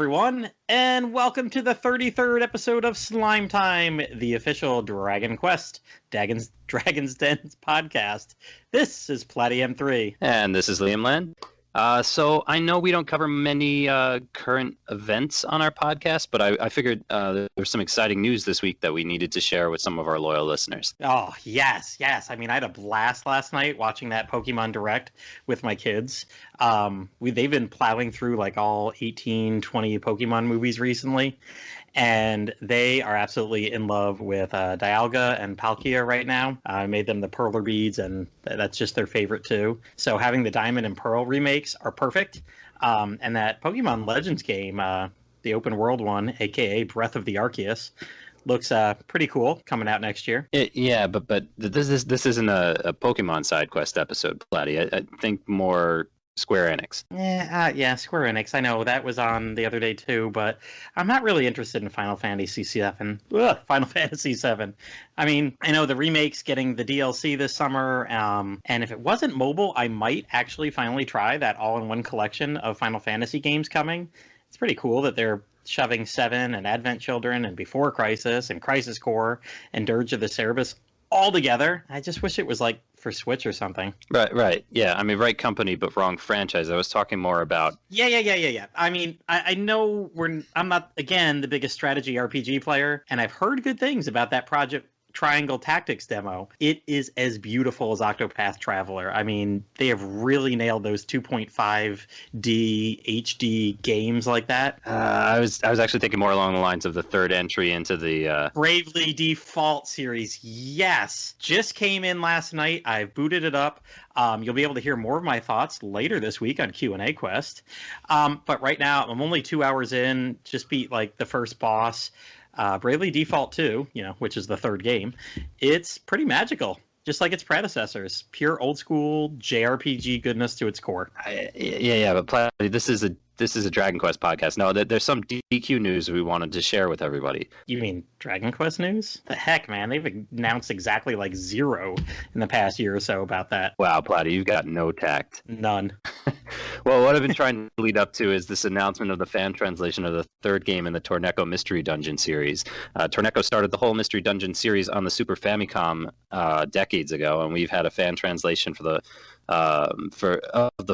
everyone, and welcome to the 33rd episode of Slime Time, the official Dragon Quest Dragon's Den's podcast. This is Plattym3. And this is Liamland. So I know we don't cover many current events on our podcast, but I figured there was some exciting news this week that we needed to share with some of our loyal listeners. Oh, yes. I mean, I had a blast last night watching that Pokemon Direct with my kids. They've been plowing through like all 18, 20 Pokemon movies recently, and they are absolutely in love with Dialga and Palkia right now. I made them the Perler beads, and that's just their favorite too. So having the Diamond and Pearl remakes are perfect. And that Pokemon Legends game, the open world one, aka Breath of the Arceus, looks pretty cool, coming out next year. Yeah, but this isn't a Pokemon side quest episode, Platty. I think more Square Enix. Yeah, Square Enix. I know that was on the other day too, but I'm not really interested in Final Fantasy VII. Final Fantasy VII. I mean, I know the remake's getting the DLC this summer, and if it wasn't mobile, I might actually finally try that all-in-one collection of Final Fantasy games coming. It's pretty cool that they're shoving 7 and Advent Children and Before Crisis and Crisis Core and Dirge of the Cerberus all together. I just wish it was like for Switch or something. Right. Yeah, I mean, right company, but wrong franchise. I was talking more about... Yeah. I mean, I know I'm not, again, the biggest strategy RPG player, and I've heard good things about that Project Triangle Tactics demo. It is as beautiful as Octopath Traveler. I mean, they have really nailed those 2.5D HD games like that. I was actually thinking more along the lines of the third entry into the Bravely Default series. Yes, just came in last night. I've booted it up. You'll be able to hear more of my thoughts later this week on Q&A Quest. But right now, I'm only 2 hours in. Just beat like the first boss. Bravely Default 2, which is the third game. It's pretty magical, just like its predecessors. Pure old school JRPG goodness to its core. But Platty, this is a Dragon Quest podcast. No, there's some DQ news we wanted to share with everybody. You mean Dragon Quest news? The heck, man. They've announced exactly like 0 in the past year or so about that. Wow, Platty, you've got no tact. None. Well, what I've been trying to lead up to is this announcement of the fan translation of the third game in the Torneko Mystery Dungeon series. Torneko started the whole Mystery Dungeon series on the Super Famicom decades ago, and we've had a fan translation for the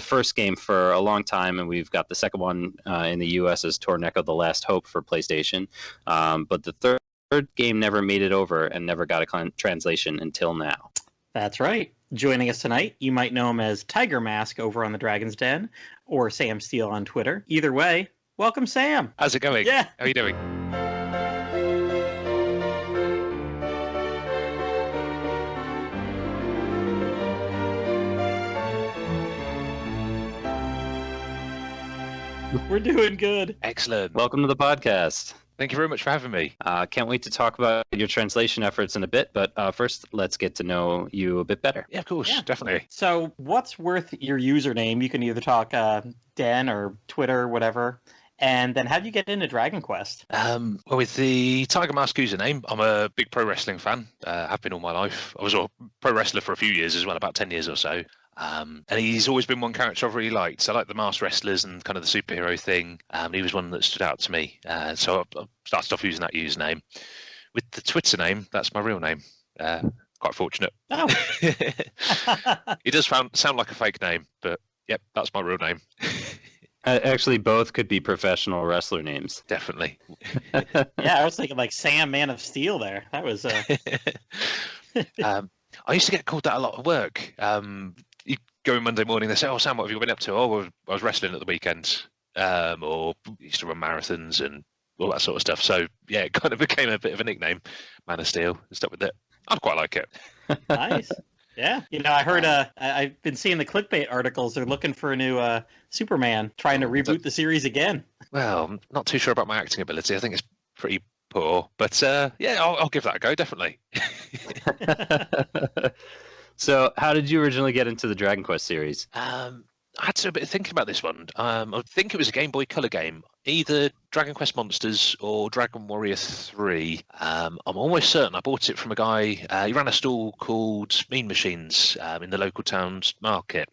first game for a long time, and we've got the second one in the US as Torneko The Last Hope for PlayStation. But the third game never made it over and never got a translation until now. That's right. Joining us tonight, you might know him as Tigermask over on the Dragon's Den, or Sam Steele on Twitter. Either way, welcome, Sam. How's it going? Yeah. How are you doing? We're doing good. Excellent. Welcome to the podcast. Thank you very much for having me. Can't wait to talk about your translation efforts in a bit, but first, let's get to know you a bit better. Yeah, of course, definitely. So what's worth your username? You can either talk Den or Twitter, whatever. And then how do you get into Dragon Quest? Well, with the Tigermask username, I'm a big pro wrestling fan. Have been all my life. I was a pro wrestler for a few years as well, about 10 years or so. And he's always been one character I've really liked. So I like the masked wrestlers and kind of the superhero thing. He was one that stood out to me. So I started off using that username. With the Twitter name, that's my real name. Quite fortunate. Oh. It does sound like a fake name, but yep, that's my real name. Actually, both could be professional wrestler names. Definitely. Yeah, I was thinking like Sam Man of Steel there. That was... I used to get called that a lot at work. You go in Monday morning, they say, "Oh, Sam, what have you been up to?" "Oh, I was wrestling at the weekend." Or used to run marathons and all that sort of stuff. So, yeah, it kind of became a bit of a nickname, Man of Steel, and stuck with it. I quite like it. Nice. Yeah. I heard, I've been seeing the clickbait articles. They're looking for a new Superman, trying to reboot the series again. Well, I'm not too sure about my acting ability. I think it's pretty poor. But, yeah, I'll give that a go, definitely. So, how did you originally get into the Dragon Quest series? I had to do a bit of thinking about this one. I think it was a Game Boy Color game, either Dragon Quest Monsters or Dragon Warrior 3. I'm almost certain I bought it from a guy. He ran a stall called Mean Machines in the local town's market.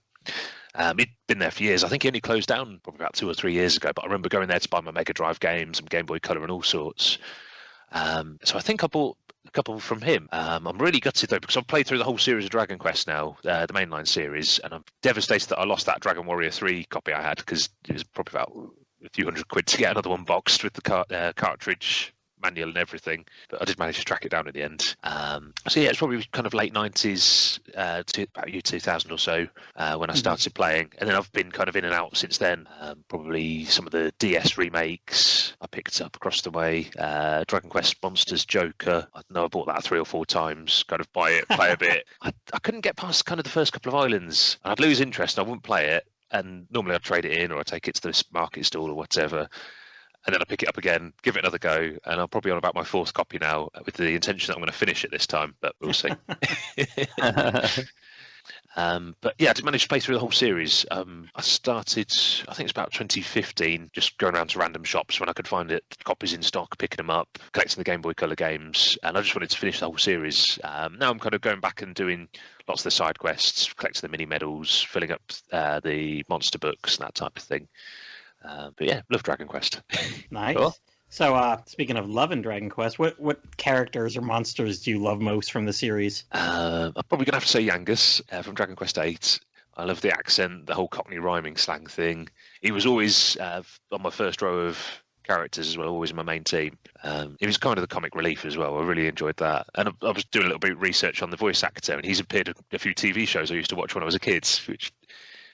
He'd been there for years. I think he only closed down probably about 2 or 3 years ago, but I remember going there to buy my Mega Drive games, some Game Boy Color and all sorts. So I think I bought a couple from him. I'm really gutted though, because I've played through the whole series of Dragon Quest now, the mainline series, and I'm devastated that I lost that Dragon Warrior 3 copy I had, because it was probably about a few £100 to get another one boxed with the cartridge manual and everything, but I did manage to track it down at the end. So yeah, it's probably kind of late 90s to about year 2000 or so when I started playing, and then I've been kind of in and out since then. Probably some of the DS remakes I picked up across the way. Dragon Quest Monsters Joker, I know I bought that 3 or 4 times, kind of buy it, play a bit. I couldn't get past kind of the first couple of islands, and I'd lose interest and I wouldn't play it, and normally I'd trade it in or I'd take it to the market stall or whatever. And then I pick it up again, give it another go, and I'm probably on about my 4th copy now, with the intention that I'm going to finish it this time, but we'll see. But yeah, I did manage to play through the whole series. I started, I think it's about 2015, just going around to random shops when I could find it, copies in stock, picking them up, collecting the Game Boy Color games, and I just wanted to finish the whole series. Now I'm kind of going back and doing lots of the side quests, collecting the mini medals, filling up the monster books and that type of thing. But yeah, love Dragon Quest. Nice. Cool. So, speaking of loving Dragon Quest, what characters or monsters do you love most from the series? I'm probably going to have to say Yangus from Dragon Quest VIII. I love the accent, the whole Cockney rhyming slang thing. He was always on my first row of characters as well, always in my main team. He was kind of the comic relief as well. I really enjoyed that. And I was doing a little bit of research on the voice actor, and he's appeared in a few TV shows I used to watch when I was a kid, which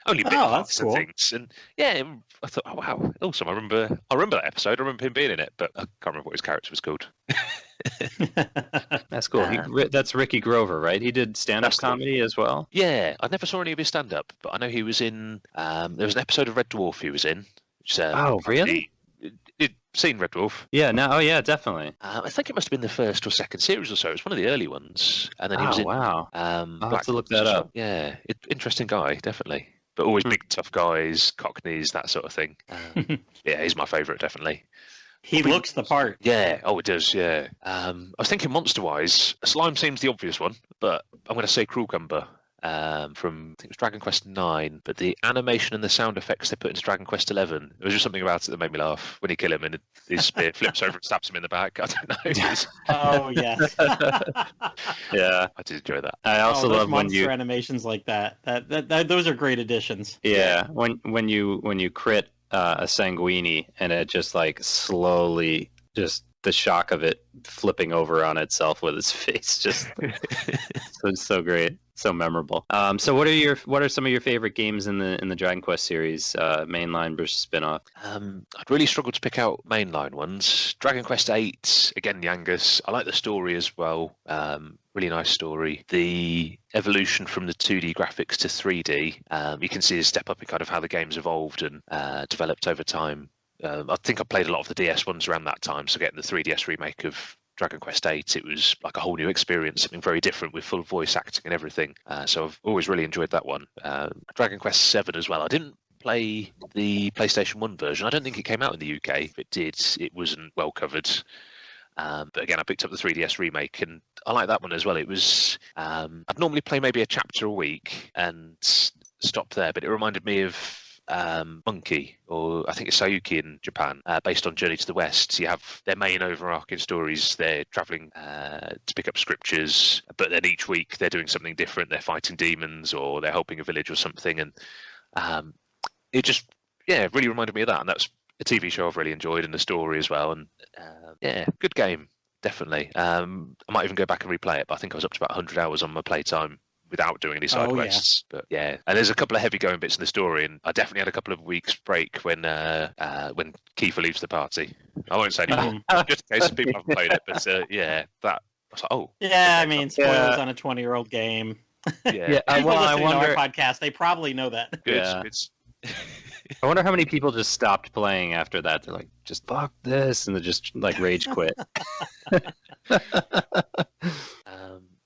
only bit parts and things. And yeah, I thought, oh wow, awesome. I remember that episode. I remember him being in it, but I can't remember what his character was called. That's cool. That's Ricky Grover, right? He did stand-up comedy as well. Yeah, I never saw any of his stand-up, but I know he was in. There was an episode of Red Dwarf he was in. Which, oh, really? You'd seen Red Dwarf? Yeah. No. Oh, yeah. Definitely. I think it must have been the first or second series or so. It was one of the early ones, and then he was in. Wow. I'll have to look that up. Yeah, interesting guy, definitely. But always big, tough guys, Cockneys, that sort of thing. Yeah, he's my favourite, definitely. He looks the part. Yeah, it does, yeah. I was thinking monster-wise, Slime seems the obvious one, but I'm going to say Cruelcumber from, I think it was Dragon Quest 9, but the animation and the sound effects they put into Dragon Quest 11, there was just something about it that made me laugh when you kill him and his spear flips over and stabs him in the back. I don't know. Oh, yes. Yeah. I did enjoy that. I also love when you animations like that. Those are great additions. Yeah, when you crit a Sanguini and it just like slowly, just the shock of it flipping over on itself with its face, just so great, so memorable. So what are some of your favorite games in the Dragon Quest series, mainline versus spin-off? I'd really struggle to pick out mainline ones. Dragon Quest VIII, again, Yangus. I like the story as well. Really nice story. The evolution from the 2D graphics to 3D, you can see a step up in kind of how the game's evolved and developed over time. I think I played a lot of the DS ones around that time, so getting the 3DS remake of Dragon Quest VIII, it was like a whole new experience, something very different with full voice acting and everything. So I've always really enjoyed that one. Dragon Quest VII as well. I didn't play the PlayStation 1 version. I don't think it came out in the UK. If it did, it wasn't well covered. But again, I picked up the 3DS remake, and I like that one as well. It was I'd normally play maybe a chapter a week and stop there, but it reminded me of Monkey, or I think it's Sayuki in Japan, based on Journey to the West. You have their main overarching stories. They're traveling to pick up scriptures, but then each week they're doing something different. They're fighting demons, or they're helping a village or something. And it just, really reminded me of that. And that's a TV show I've really enjoyed, and the story as well. And good game, definitely. I might even go back and replay it, but I think I was up to about 100 hours on my playtime without doing any side quests. Yeah. But yeah, and there's a couple of heavy going bits in the story, and I definitely had a couple of weeks break when Kiefer leaves the party. I won't say anything, just in case people haven't played it, but that I was like, oh. Yeah, I mean, spoilers on a 20-year-old game. Yeah. People listening to our podcast, they probably know that. Good. I wonder how many people just stopped playing after that. They're like, just fuck this, and they just like rage quit.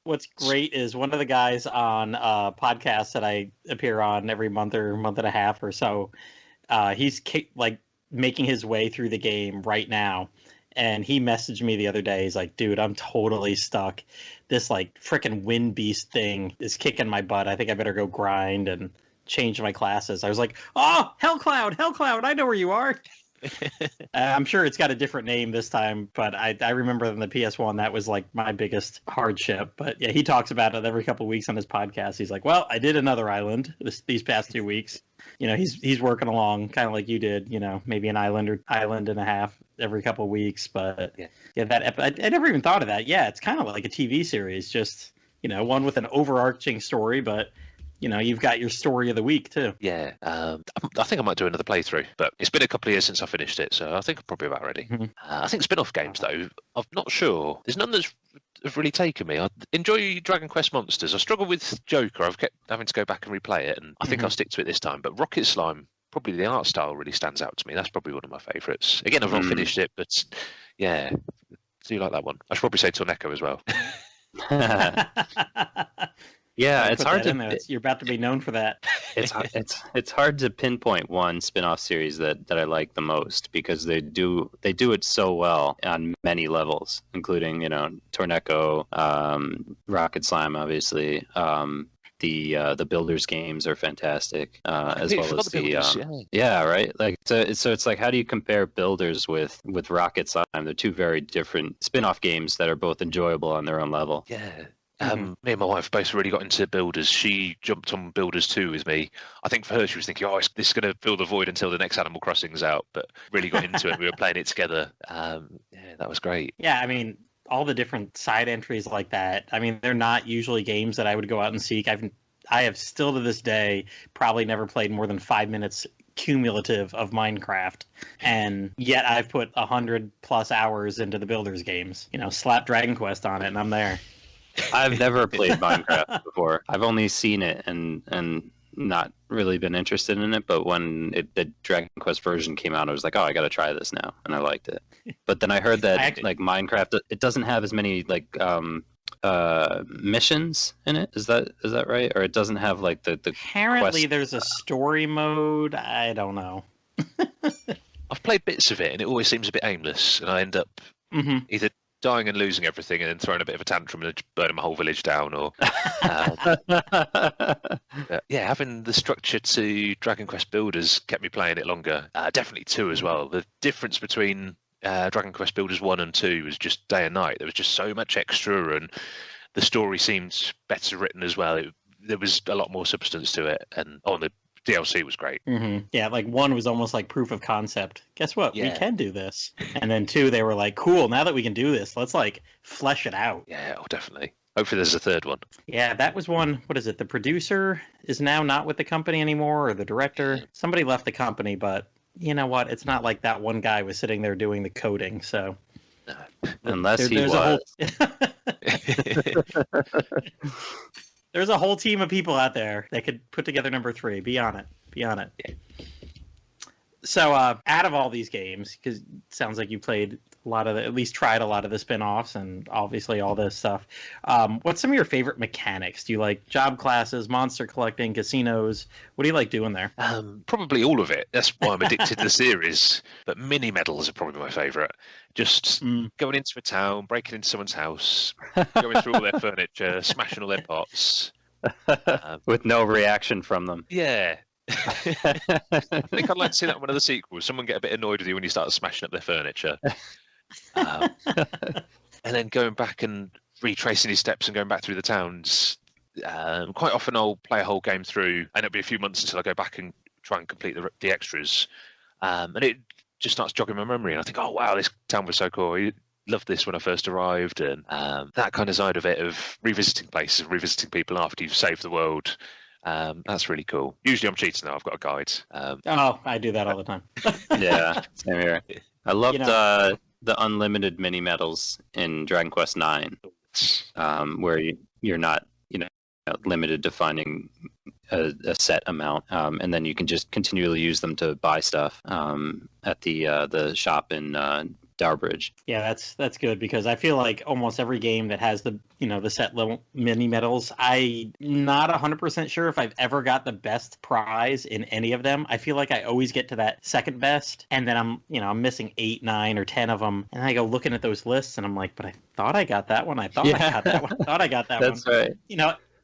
What's great is one of the guys on podcasts that I appear on every month or month and a half or so, he's like making his way through the game right now. And he messaged me the other day. He's like, dude, I'm totally stuck. This like freaking wind beast thing is kicking my butt. I think I better go grind. And changed my classes. I was like, oh, Hellcloud, I know where you are. I'm sure it's got a different name this time, but I remember in the PS1 that was like my biggest hardship. But yeah, he talks about it every couple of weeks on his podcast. He's like, well, I did another island these past 2 weeks. You know, he's working along kind of like you did. You know, maybe an island or island and a half every couple of weeks. But yeah, I never even thought of that. Yeah, it's kind of like a TV series, just one with an overarching story, but you've got your story of the week too. Yeah, I think I might do another playthrough, but it's been a couple of years since I finished it, so I think I'm probably about ready. Mm-hmm. I think spin-off games, though, I'm not sure. There's none that's have really taken me. I enjoy Dragon Quest Monsters. I struggle with Joker. I've kept having to go back and replay it, and I think I'll stick to it this time. But Rocket Slime, probably the art style really stands out to me. That's probably one of my favourites. Again, I've not finished it, but yeah, I do like that one. I should probably say Torneko as well. Yeah, it's hard to. You're about to be known for that. It's hard to pinpoint one spin-off series that I like the most, because they do it so well on many levels, including Torneko, Rocket Slime, obviously. The Builders games are fantastic, as well as right. Like so it's like, how do you compare Builders with Rocket Slime? They're two very different spin-off games that are both enjoyable on their own level. Yeah. Me and my wife both really got into Builders. She jumped on Builders 2 with me. I think for her, she was thinking, this is going to fill the void until the next Animal Crossing's out, but really got into it. We were playing it together. Yeah, that was great. Yeah, I mean, all the different side entries like that, I mean, they're not usually games that I would go out and seek. I have still to this day probably never played more than 5 minutes cumulative of Minecraft, and yet I've put 100+ hours into the Builders games. Slap Dragon Quest on it and I'm there. I've never played Minecraft before. I've only seen it and not really been interested in it. But when the Dragon Quest version came out, I was like, oh, I got to try this now, and I liked it. But then I heard that like Minecraft, it doesn't have as many like missions in it. Is that right? Or it doesn't have like the apparently there's a story mode. I don't know. I've played bits of it, and it always seems a bit aimless, and I end up either dying and losing everything and then throwing a bit of a tantrum and burning my whole village down, or having the structure to Dragon Quest Builders kept me playing it longer. Definitely 2 as well. The difference between Dragon Quest Builders 1 and 2 was just day and night. There was just so much extra, and the story seemed better written as well. There was a lot more substance to it, and the DLC was great. Yeah, like 1 was almost like proof of concept. Guess what? We can do this. And then 2, they were like, cool, now that we can do this, let's like flesh it out. Yeah, definitely. Hopefully there's a 3rd one. Yeah, that was one. What is it? The producer is now not with the company anymore, or the director. Somebody left the company, but you know what? It's not like that one guy was sitting there doing the coding, so... Unless he was. There's a whole team of people out there that could put together number 3. Be on it. Yeah. So, out of all these games, because it sounds like you played at least tried a lot of the spin-offs and obviously all this stuff, what's some of your favorite mechanics? Do you like job classes, monster collecting, casinos? What do you like doing there? Probably all of it. That's why I'm addicted to the series. But mini medals are probably my favourite. Just going into a town, breaking into someone's house, going through all their furniture, smashing all their pots. With no reaction from them. Yeah. I think I'd like to see that in one of the sequels. Someone get a bit annoyed with you when you start smashing up their furniture. And then going back and retracing his steps and going back through the towns. Quite often I'll play a whole game through, and it'll be a few months until I go back and try and complete the extras. And it just starts jogging my memory, and I think, oh wow, this town was so cool. I loved this when I first arrived, and that kind of side of it, of revisiting places, revisiting people after you've saved the world. That's really cool. Usually I'm cheating now. I've got a guide. I do that all the time. Yeah, same here. I loved the unlimited mini medals in Dragon Quest 9, where you're not limited to finding a set amount, and then you can just continually use them to buy stuff at the shop in Darbridge. Yeah, that's good, because I feel like almost every game that has the set level mini medals, I'm not 100% sure if I've ever got the best prize in any of them. I feel like I always get to that second best, and then I'm missing 8, 9, or 10 of them, and I go looking at those lists, and I'm like, but I thought I got that one. I thought I got that one. I thought I got that one. That's right.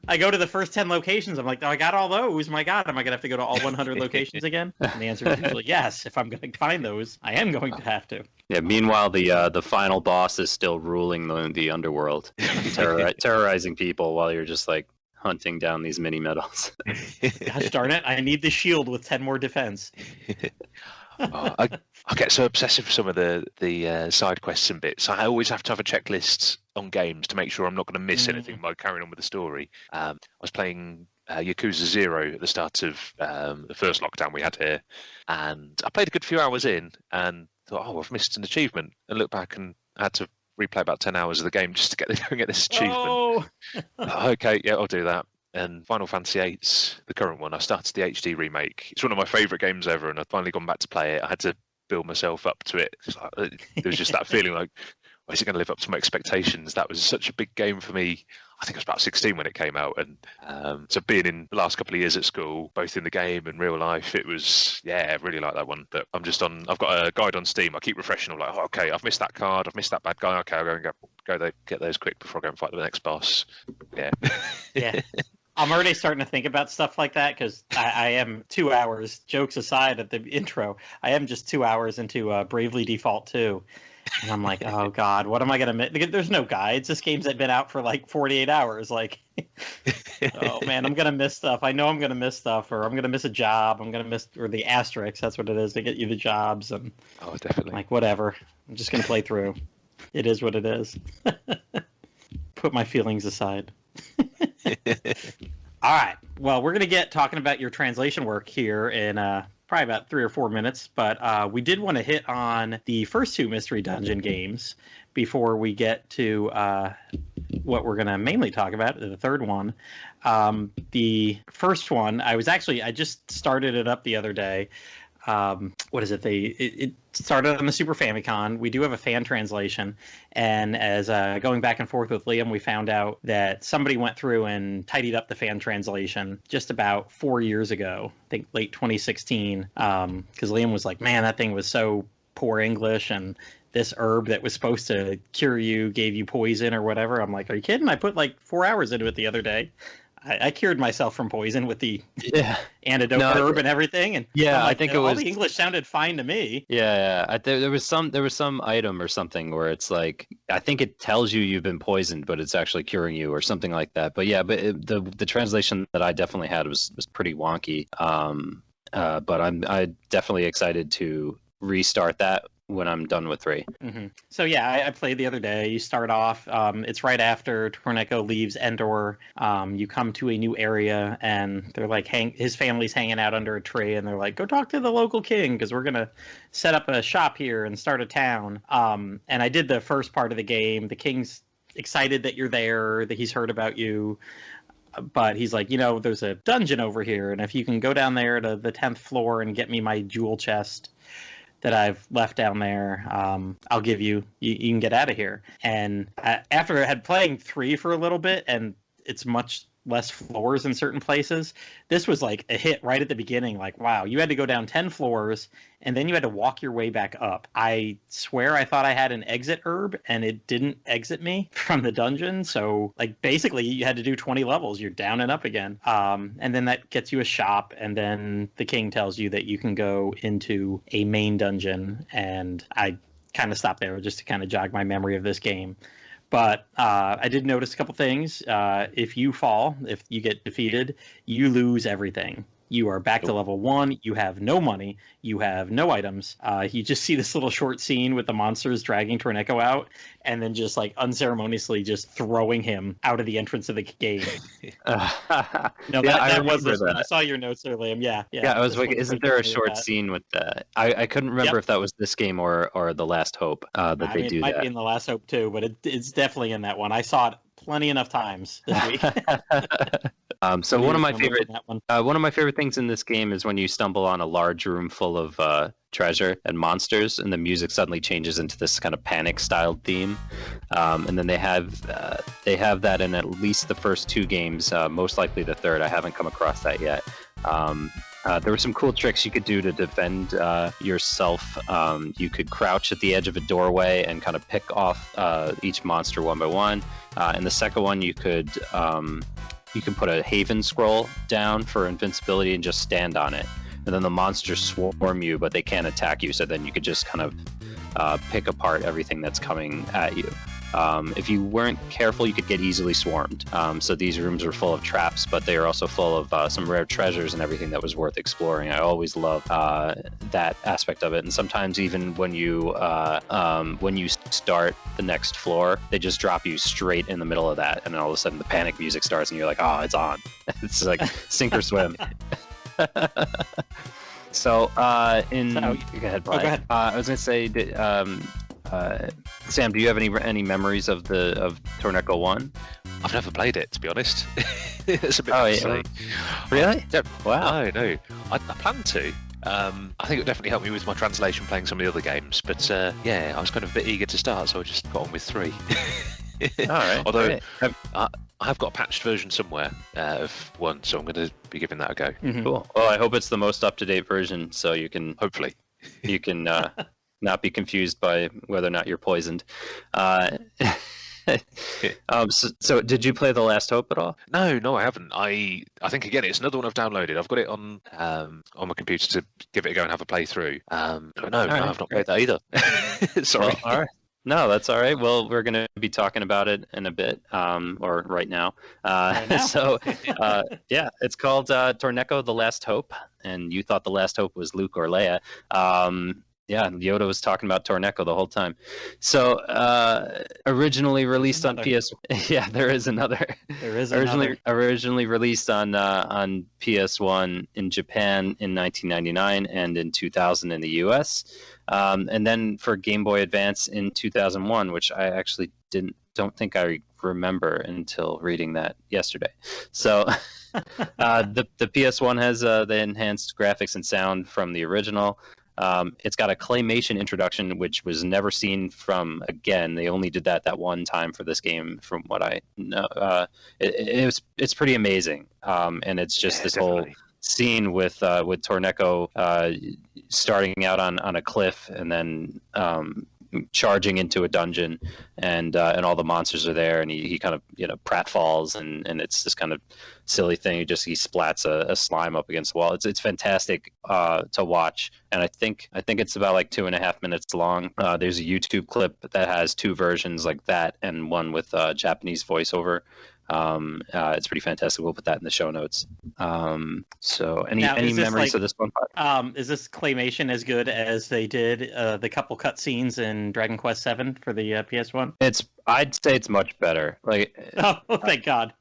I go to the first 10 locations. I'm like, oh, I got all those. My God, am I going to have to go to all 100 locations again? And the answer is usually yes. If I'm going to find those, I am going to have to. Yeah. Meanwhile, the final boss is still ruling the underworld, terrorizing people while you're just like hunting down these mini medals. Gosh darn it! I need the shield with 10 more defense. I get so obsessive with some of the side quests and bits. I always have to have a checklist on games to make sure I'm not going to miss anything by carrying on with the story. I was playing Yakuza 0 at the start of the first lockdown we had here, and I played a good few hours in and thought, oh, I've missed an achievement, and looked back and had to replay about 10 hours of the game just to get this achievement. Oh. Okay, yeah, I'll do that. And Final Fantasy VIII, the current one, I started the HD remake. It's one of my favourite games ever, and I've finally gone back to play it. I had to build myself up to it. There was just that feeling like, well, is it going to live up to my expectations? That was such a big game for me. I think I was about 16 when it came out. And so being in the last couple of years at school, both in the game and real life, it was, I really like that one. But I've got a guide on Steam. I keep refreshing. I'm like, oh, okay, I've missed that card. I've missed that bad guy. Okay, I'll go and get those quick before I go and fight the next boss. Yeah. Yeah. I'm already starting to think about stuff like that because I am 2 hours, jokes aside at the intro, I am just 2 hours into Bravely Default 2. And I'm like, oh, God, what am I going to miss? There's no guides. This game's been out for like 48 hours. Like, oh, man, I'm going to miss stuff. I know I'm going to miss stuff, or I'm going to miss a job. I'm going to miss, or the asterisks. That's what it is. They get you the jobs. And oh, definitely. Like, whatever. I'm just going to play through. It is what it is. Put my feelings aside. All right. Well, we're going to get talking about your translation work here in probably about 3 or 4 minutes, but we did want to hit on the first 2 Mystery Dungeon games before we get to what we're going to mainly talk about, the third one. The first one, I just started it up the other day. What is it? It started on the Super Famicom. We do have a fan translation, and as going back and forth with Liam, we found out that somebody went through and tidied up the fan translation just about 4 years ago. I think late 2016. Because Liam was like, "Man, that thing was so poor English, and this herb that was supposed to cure you gave you poison or whatever." I'm like, "Are you kidding? I put like 4 hours into it the other day." I cured myself from poison with the antidote herb and everything, and like, I think all the English sounded fine to me. There was some item or something where it's like, I think it tells you you've been poisoned, but it's actually curing you or something like that. But the translation that I definitely had was pretty wonky. But I'm definitely excited to restart that when I'm done with 3. Mm-hmm. So I played the other day. You start off, it's right after Torneko leaves Endor. You come to a new area, and they're like, his family's hanging out under a tree, and they're like, go talk to the local king, because we're going to set up a shop here and start a town. And I did the first part of the game. The king's excited that you're there, that he's heard about you. But he's like, there's a dungeon over here, and if you can go down there to the 10th floor and get me my jewel chest that I've left down there, I'll give you can get out of here. And after I had playing 3 for a little bit, and it's much less floors in certain places, this was like a hit right at the beginning. Like, wow, you had to go down 10 floors, and then you had to walk your way back up. I swear I thought I had an exit herb, and it didn't exit me from the dungeon. So, like, basically you had to do 20 levels. You're down and up again. And then that gets you a shop, and then the king tells you that you can go into a main dungeon. And I kind of stopped there just to kind of jog my memory of this game. But I did notice a couple things. If you fall, if you get defeated, you lose everything. You are back to level 1. You have no money. You have no items. You just see this little short scene with the monsters dragging Torneko out, and then just like unceremoniously just throwing him out of the entrance of the game. That was this one. I saw your notes there, Liam. Yeah. I was like, isn't there a short scene with that? I couldn't remember if that was this game or The Last Hope that they do that. It might be in The Last Hope too, but it's definitely in that one. I saw it plenty enough times this week. So one of my favorite things in this game is when you stumble on a large room full of treasure and monsters, and the music suddenly changes into this kind of panic-styled theme. And then they have that in at least the first 2 games, most likely the third. I haven't come across that yet. There were some cool tricks you could do to defend yourself. You could crouch at the edge of a doorway and kind of pick off each monster one by one. And the second one, you could you can put a Haven scroll down for invincibility and just stand on it, and then the monsters swarm you, but they can't attack you. So then you could just kind of pick apart everything that's coming at you. If you weren't careful, you could get easily swarmed. So these rooms are full of traps, but they are also full of some rare treasures and everything that was worth exploring. I always love that aspect of it. And sometimes even when you start the next floor, they just drop you straight in the middle of that, and then all of a sudden the panic music starts, and you're like, "Oh, it's on!" It's like sink or swim. So, go ahead, Brian. Go ahead. I was gonna say, Sam, do you have any memories of Torneko 1? I've never played it, to be honest. It's a bit yeah. Really? Wow. No. I plan to. I think it would definitely help me with my translation playing some of the other games. But yeah, I was kind of a bit eager to start, so I just got on with 3. All right. Although I have got a patched version somewhere of 1, so I'm going to be giving that a go. Mm-hmm. Cool. Well, I hope it's the most up-to-date version, so you can hopefully not be confused by whether or not you're poisoned. So did you play The Last Hope at all? No, I haven't. I think again, it's another one I've downloaded. I've got it on my computer to give it a go and have a playthrough. But no, I've not played that either. Sorry. Well, all right. No, that's all right. Well, we're going to be talking about it in a bit, or right now. So, yeah, it's called Torneko: The Last Hope, and you thought The Last Hope was Luke or Leia. Yeah, Yoda was talking about Torneko the whole time. So, originally released on PS. Yeah, there is another. There is originally released on PS1 in Japan in 1999 and in 2000 in the US, and then for Game Boy Advance in 2001, which I actually don't think I remember until reading that yesterday. So, the PS1 has the enhanced graphics and sound from the original. It's got a claymation introduction, which was never seen from again. They only did that one time for this game, from what I know. It's pretty amazing, and it's just this definitely. whole scene with Torneko starting out on a cliff and then charging into a dungeon, and all the monsters are there, and he kind of pratfalls, and it's this kind of silly thing. He splats a slime up against the wall. It's fantastic to watch, and I think it's about like 2.5 minutes long. There's a YouTube clip that has 2 versions like that, and one with Japanese voiceover. It's pretty fantastic. We'll put that in the show notes. So any memories of this one? Is this claymation as good as they did the couple cutscenes in Dragon Quest VII for the PS1? I'd say it's much better. Like, oh, thank God.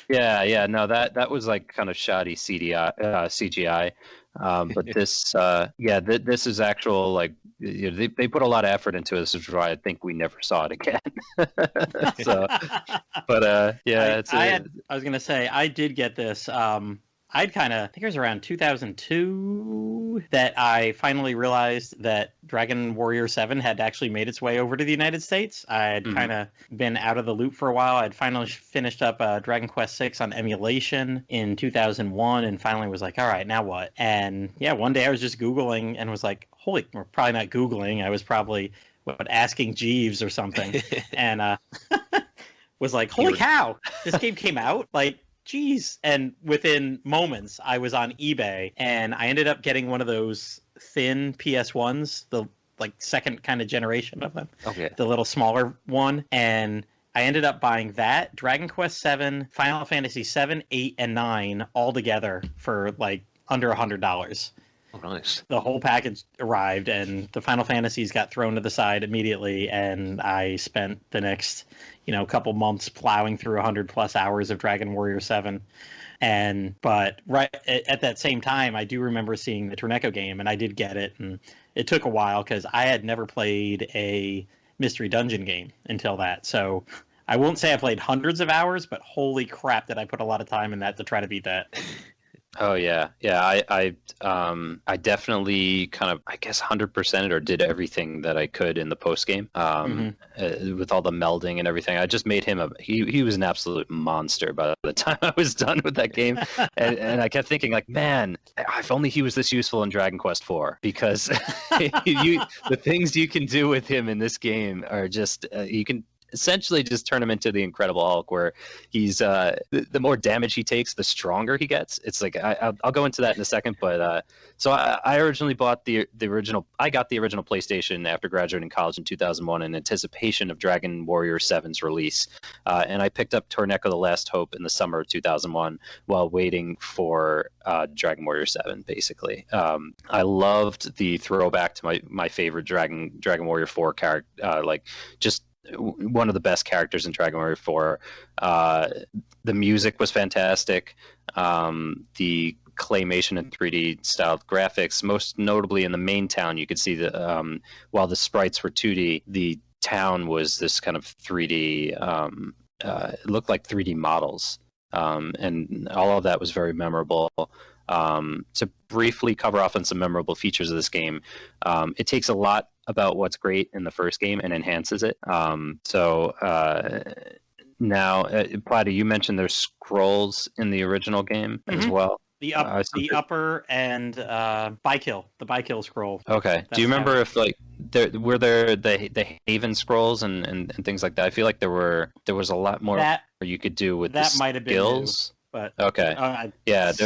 Yeah. No, that was like kind of shoddy CGI. But this, this is actual, like, they put a lot of effort into this, which is why I think we never saw it again. So, but yeah, I was gonna say I did get this. I think it was around 2002 that I finally realized that Dragon Warrior 7 had actually made its way over to the United States. I had kind of been out of the loop for a while. I'd finally finished up Dragon Quest 6 on emulation in 2001 and finally was like, all right, now what? And yeah, one day I was just Googling and was like, probably not Googling. I was probably asking Jeeves or something. And was like, holy cow, this game came out? Like, geez. And within moments, I was on eBay and I ended up getting one of those thin PS1s, the like second kind of generation of them. Okay. The little smaller one. And I ended up buying that, Dragon Quest 7, Final Fantasy 7, 8, and 9 all together for like under $100. Oh, nice. The whole package arrived and the Final Fantasies got thrown to the side immediately, and I spent the next couple months plowing through 100+ hours of Dragon Warrior 7. But right at that same time, I do remember seeing the Torneko game, and I did get it, and it took a while because I had never played a Mystery Dungeon game until that. So I won't say I played hundreds of hours, but holy crap, did I put a lot of time in that to try to beat that. Oh yeah. I definitely kind of, I guess, 100% or did everything that I could in the post game, with all the melding and everything. I just made him he was an absolute monster by the time I was done with that game, and I kept thinking like, man, if only he was this useful in Dragon Quest IV, because the things you can do with him in this game are just you can essentially just turn him into the Incredible Hulk, where he's the more damage he takes, the stronger he gets. It's like I'll go into that in a second, but so I originally bought the original. I got the original PlayStation after graduating college in 2001 in anticipation of Dragon Warrior 7's release, and I picked up Torneko: The Last Hope in the summer of 2001 while waiting for Dragon Warrior 7. Basically, I loved the throwback to my favorite Dragon Warrior 4 character, like just one of the best characters in Dragon Warrior 4. The music was fantastic. The claymation and 3D styled graphics, most notably in the main town, you could see that while the sprites were 2D, the town was this kind of 3D. It looked like 3D models, and all of that was very memorable. To briefly cover off on some memorable features of this game, it takes a lot about what's great in the first game and enhances it. Now, Platy, you mentioned there's scrolls in the original game as well. The upper and bykill, the bykill scroll. Okay. Do you remember if like were there the Haven scrolls and things like that? I feel like there was a lot more that you could do with that. Might have been skills. But okay,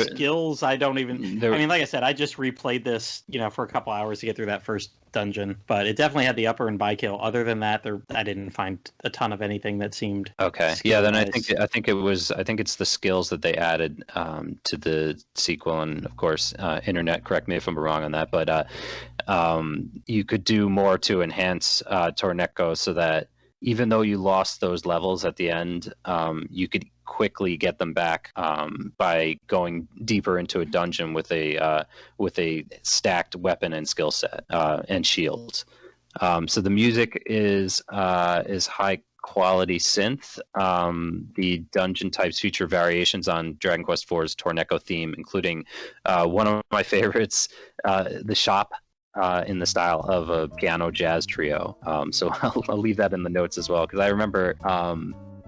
skills. I don't even. I mean, like I said, I just replayed this, for a couple hours to get through that first dungeon. But it definitely had the upper and bykill. Other than that, I didn't find a ton of anything that seemed okay. Yeah, then I think it's the skills that they added to the sequel, and of course, internet. Correct me if I'm wrong on that, but you could do more to enhance Torneko so that even though you lost those levels at the end, you could quickly get them back by going deeper into a dungeon with a stacked weapon and skill set and shields. So the music is high quality synth. The dungeon types feature variations on Dragon Quest IV's Torneko theme, including one of my favorites, the shop. In the style of a piano jazz trio. So I'll leave that in the notes as well, because I remember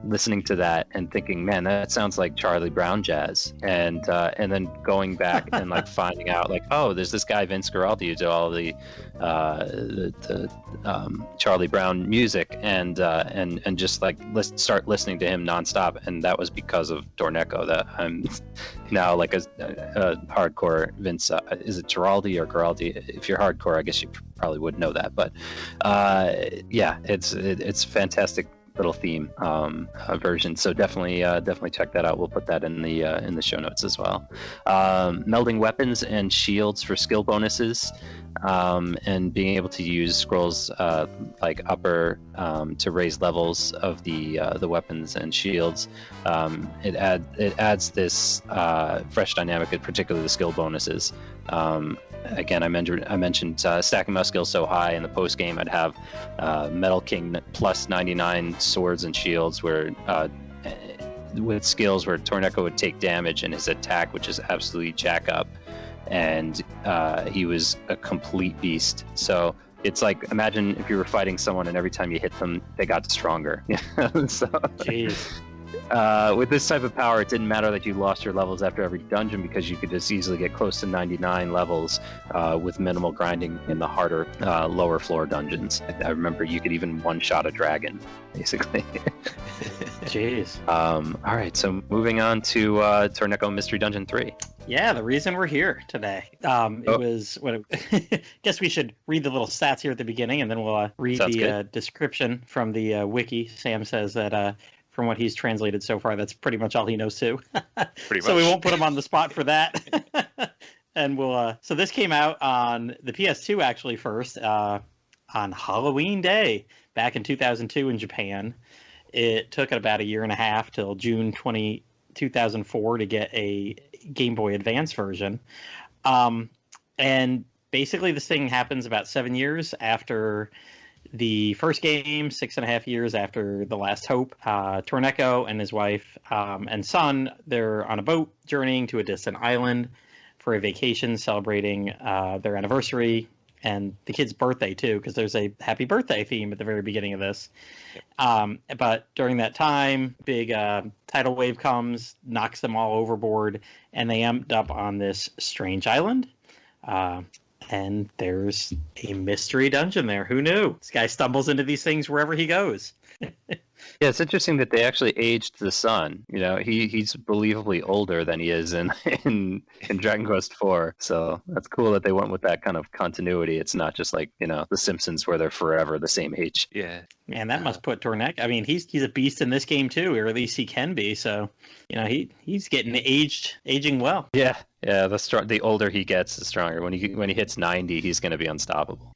listening to that and thinking, man, that sounds like Charlie Brown jazz, and then going back and like finding out like, oh, there's this guy Vince Guaraldi who did all the Charlie Brown music, and just like start listening to him nonstop, and that was because of Torneko that I'm now like a hardcore Vince. Is it Giraldi or Guaraldi? If you're hardcore, I guess you probably would know that, but yeah, it's fantastic little theme version, so definitely check that out. We'll put that in the show notes as well. Melding weapons and shields for skill bonuses, and being able to use scrolls like upper to raise levels of the weapons and shields. It adds this fresh dynamic, particularly the skill bonuses. Again, I mentioned stacking my skills so high in the post game. I'd have Metal King plus 99 swords and shields, where with skills where Torneko would take damage and his attack would just absolutely jack up, and he was a complete beast. So it's like, imagine if you were fighting someone and every time you hit them, they got stronger. So, jeez. With this type of power, it didn't matter that you lost your levels after every dungeon, because you could just easily get close to 99 levels with minimal grinding in the harder, lower floor dungeons. I remember you could even one-shot a dragon, basically. Jeez. All right, so moving on to Torneko Mystery Dungeon 3. Yeah, the reason we're here today. It was guess we should read the little stats here at the beginning, and then we'll read the description from the wiki. Sam says that from what he's translated so far, that's pretty much all he knows too. So we won't put him on the spot for that. And we'll. So this came out on the PS2 actually first on Halloween Day back in 2002 in Japan. It took about a year and a half till June 2004 to get a Game Boy Advance version. And basically this thing happens about 7 years after the first game, 6.5 years after The Last Hope. Torneko and his wife and son, they're on a boat journeying to a distant island for a vacation, celebrating their anniversary and the kid's birthday too, because there's a happy birthday theme at the very beginning of this. But during that time, big tidal wave comes, knocks them all overboard, and they end up on this strange island. And there's a mystery dungeon there. Who knew? This guy stumbles into these things wherever he goes. Yeah, it's interesting that they actually aged the son. You know, he's believably older than he is in in Dragon Quest IV. So that's cool that they went with that kind of continuity. It's not just like, you know, The Simpsons where they're forever the same age. Yeah. Man, that must put Torneko. I mean, he's a beast in this game too, or at least he can be. So, you know, he's getting aging well. Yeah, yeah. The older he gets, the stronger. When he hits 90, he's going to be unstoppable.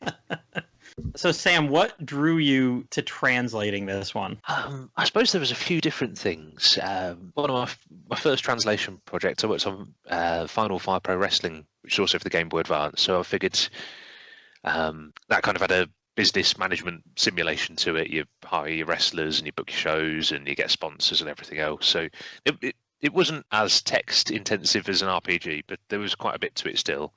So, Sam, what drew you to translating this one? I suppose there was a few different things. One of my first translation project, I worked on Final Five Pro Wrestling, which is also for the Game Boy Advance. So I figured that kind of had a business management simulation to it. You hire your wrestlers and you book your shows and you get sponsors and everything else. So it wasn't as text intensive as an RPG, but there was quite a bit to it still.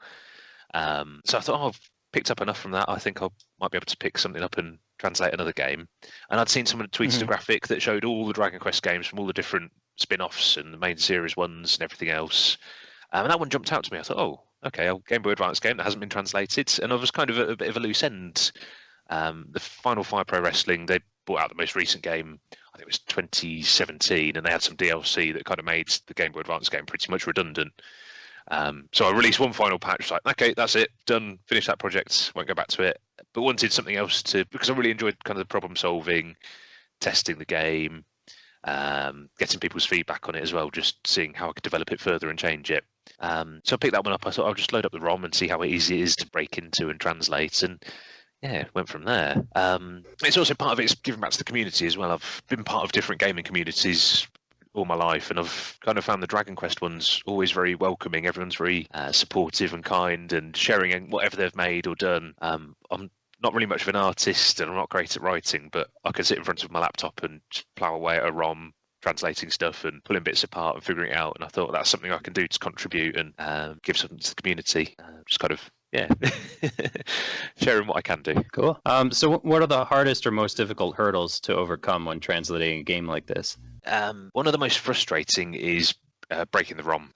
So I thought, I've picked up enough from that. I think I might be able to pick something up and translate another game. And I'd seen someone tweeted a graphic that showed all the Dragon Quest games from all the different spin-offs and the main series ones and everything else. And that one jumped out to me. I thought, oh, okay, a Game Boy Advance game that hasn't been translated. And I was kind of at a bit of a loose end. The Final Five Pro Wrestling, they brought out the most recent game, I think it was 2017, and they had some DLC that kind of made the Game Boy Advance game pretty much redundant. So I released one final patch, like, okay, that's it, done, finish that project, won't go back to it. But wanted something else because I really enjoyed kind of the problem solving, testing the game, getting people's feedback on it as well, just seeing how I could develop it further and change it. So I picked that one up. I thought I'll just load up the ROM and see how easy it is to break into and translate. And yeah, went from there. It's also part of it's giving back to the community as well. I've been part of different gaming communities all my life, and I've kind of found the Dragon Quest ones always very welcoming. Everyone's very supportive and kind and sharing whatever they've made or done. I'm not really much of an artist and I'm not great at writing, but I can sit in front of my laptop and just plow away at a ROM, translating stuff and pulling bits apart and figuring it out. And I thought that's something I can do to contribute and give something to the community. Just kind of, yeah, sharing what I can do. Cool. So what are the hardest or most difficult hurdles to overcome when translating a game like this? One of the most frustrating is breaking the ROM.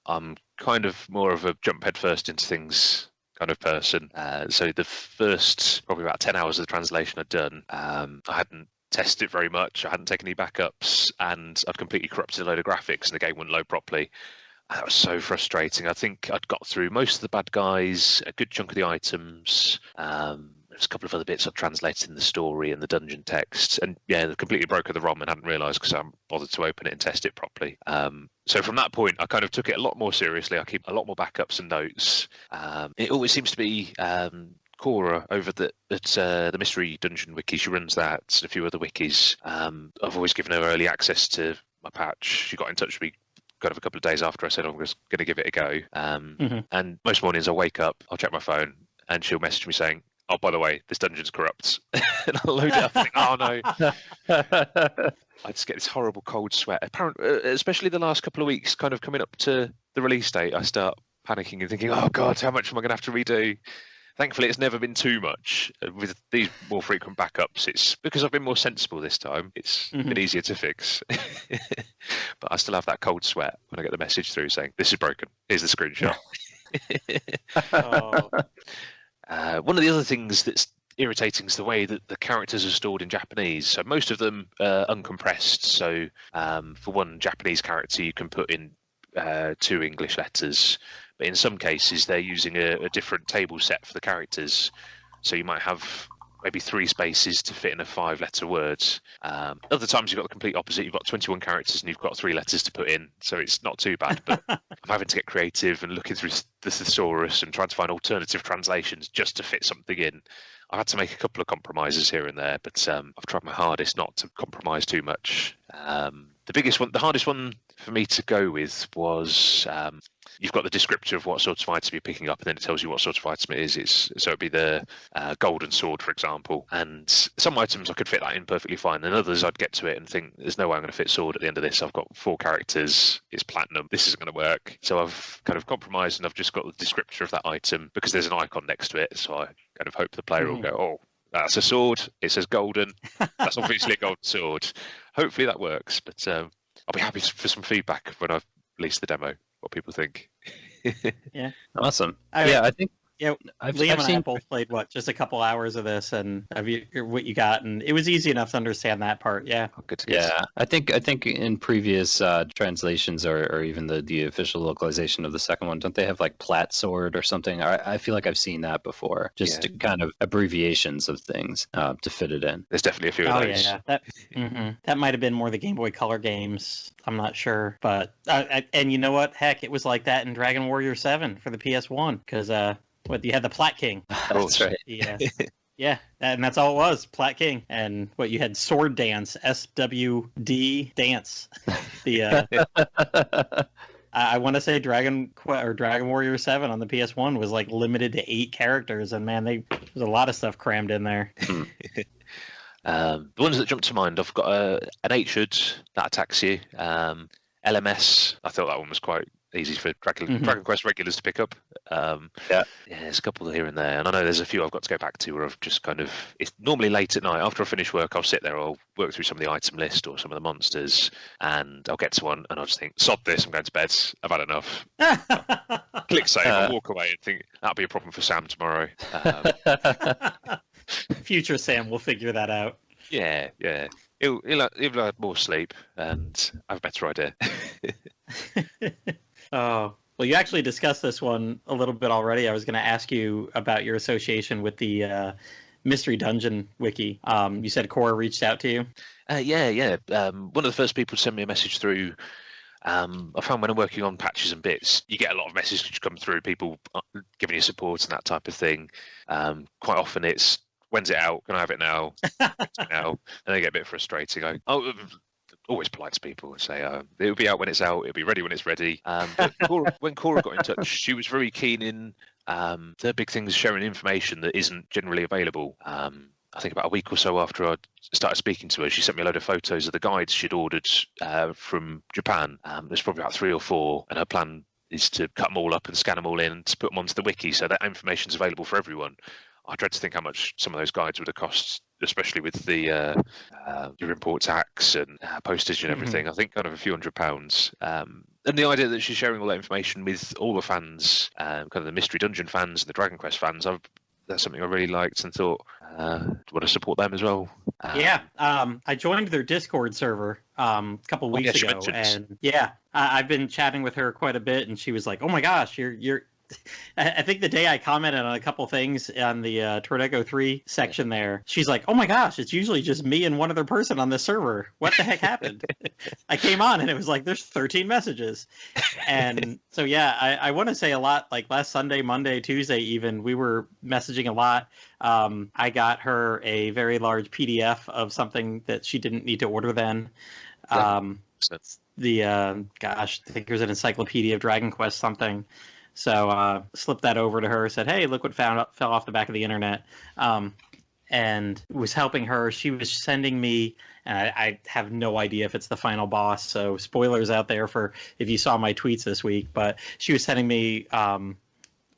I'm kind of more of a jump head first into things kind of person. So the first probably about 10 hours of the translation I'd done, I hadn't tested it very much. I hadn't taken any backups, and I'd completely corrupted a load of graphics, and the game wouldn't load properly. That was so frustrating. I think I'd got through most of the bad guys, a good chunk of the items. There's a couple of other bits I'd translated in the story and the dungeon text. And yeah, they completely broke the ROM and hadn't realised because I hadn't bothered to open it and test it properly. So from that point, I kind of took it a lot more seriously. I keep a lot more backups and notes. It always seems to be Cora over at the Mystery Dungeon wiki. She runs that, and a few other wikis. I've always given her early access to my patch. She got in touch with me kind of a couple of days after I said I'm just going to give it a go. And most mornings I wake up, I'll check my phone, and she'll message me saying, oh, by the way, this dungeon's corrupt. And I'll load it up and think, oh no. I just get this horrible cold sweat. Apparently, especially the last couple of weeks, kind of coming up to the release date, I start panicking and thinking, oh God, how much am I going to have to redo? Thankfully, it's never been too much. With these more frequent backups, it's because I've been more sensible this time. It's been easier to fix. But I still have that cold sweat when I get the message through saying, this is broken. Here's the screenshot. One of the other things that's irritating is the way that the characters are stored in Japanese. So most of them are uncompressed. So for one Japanese character, you can put in 2 English letters. But in some cases, they're using a different table set for the characters. So you might have maybe 3 spaces to fit in a 5-letter word. Other times you've got the complete opposite. You've got 21 characters and you've got 3 letters to put in. So it's not too bad. But I'm having to get creative and looking through the thesaurus and trying to find alternative translations just to fit something in. I've had to make a couple of compromises here and there, but I've tried my hardest not to compromise too much. The hardest one for me to go with was you've got the descriptor of what sort of item you're picking up, and then it tells you what sort of item it is. So it'd be the golden sword, for example. And some items I could fit that in perfectly fine, and others I'd get to it and think, there's no way I'm going to fit sword at the end of this. I've got 4 characters, it's platinum, this isn't going to work. So I've kind of compromised, and I've just got the descriptor of that item because there's an icon next to it. So I kind of hope the player will go, oh, that's a sword, it says golden, that's obviously a golden sword. Hopefully that works, but I'll be happy for some feedback when I've released the demo, what people think. Yeah. Awesome. I think Yeah, I've Liam and I seen. both played just a couple hours of this, and what you got, and it was easy enough to understand that part. Yeah. Oh, good. Yeah, I think in previous translations or even the official localization of the second one, don't they have like Plat Sword or something? I feel like I've seen that before, just kind of abbreviations of things to fit it in. There's definitely a few of those. Yeah. That might have been more the Game Boy Color games. I'm not sure, but and you know what? Heck, it was like that in Dragon Warrior 7 for the PS1 because you had the Plat King. That's right. Yeah. Yeah, and that's all it was, Plat King. And you had Sword Dance, SWD Dance. I want to say Dragon Warrior 7 on the PS1 was like limited to 8 characters, and man, there's a lot of stuff crammed in there. The ones that jump to mind, I've got an H-hood that attacks you. LMS, I thought that one was quite easy for Dragon Quest regulars to pick up. There's a couple here and there, and I know there's a few I've got to go back to where I've just kind of, it's normally late at night after I finish work. I'll sit there, I'll work through some of the item list or some of the monsters, and I'll get to one and I'll just think, sod this, I'm going to bed, I've had enough. Click save, I'll walk away and think that'll be a problem for Sam tomorrow. Future Sam will figure that out. Yeah. He'll have more sleep and have a better idea. Oh, well, you actually discussed this one a little bit already. I was going to ask you about your association with the Mystery Dungeon wiki. You said Cora reached out to you? Yeah. One of the first people to send me a message through. I found when I'm working on patches and bits, you get a lot of messages come through, people giving you support and that type of thing. Quite often it's, when's it out? Can I have it now? Now, and they get a bit frustrating. Always polite to people and say it'll be out when it's out. It'll be ready when it's ready. But when Cora got in touch, she was very keen in the big things, sharing information that isn't generally available. I think about a week or so after I started speaking to her, she sent me a load of photos of the guides she'd ordered from Japan. There's probably about 3 or 4, and her plan is to cut them all up and scan them all in and to put them onto the wiki so that information's available for everyone. I dread to think how much some of those guides would have cost, especially with the your import tax and postage and everything. I think kind of a few £100. And the idea that she's sharing all that information with all the fans, kind of the Mystery Dungeon fans and the Dragon Quest fans, that's something I really liked and thought, want to support them as well. I joined their Discord server a couple weeks ago, and I've been chatting with her quite a bit, and she was like, "Oh my gosh, you're." I think the day I commented on a couple things on the Torneko 3 section there, she's like, "Oh my gosh, it's usually just me and one other person on this server. What the heck happened?" I came on and it was like, there's 13 messages. And so, I want to say a lot, like last Sunday, Monday, Tuesday even, we were messaging a lot. I got her a very large PDF of something that she didn't need to order then. I think there's an encyclopedia of Dragon Quest something. So slipped that over to her, said, "Hey, look what fell off the back of the internet," and was helping her. She was sending me, and I have no idea if it's the final boss, so spoilers out there for if you saw my tweets this week, but she was sending me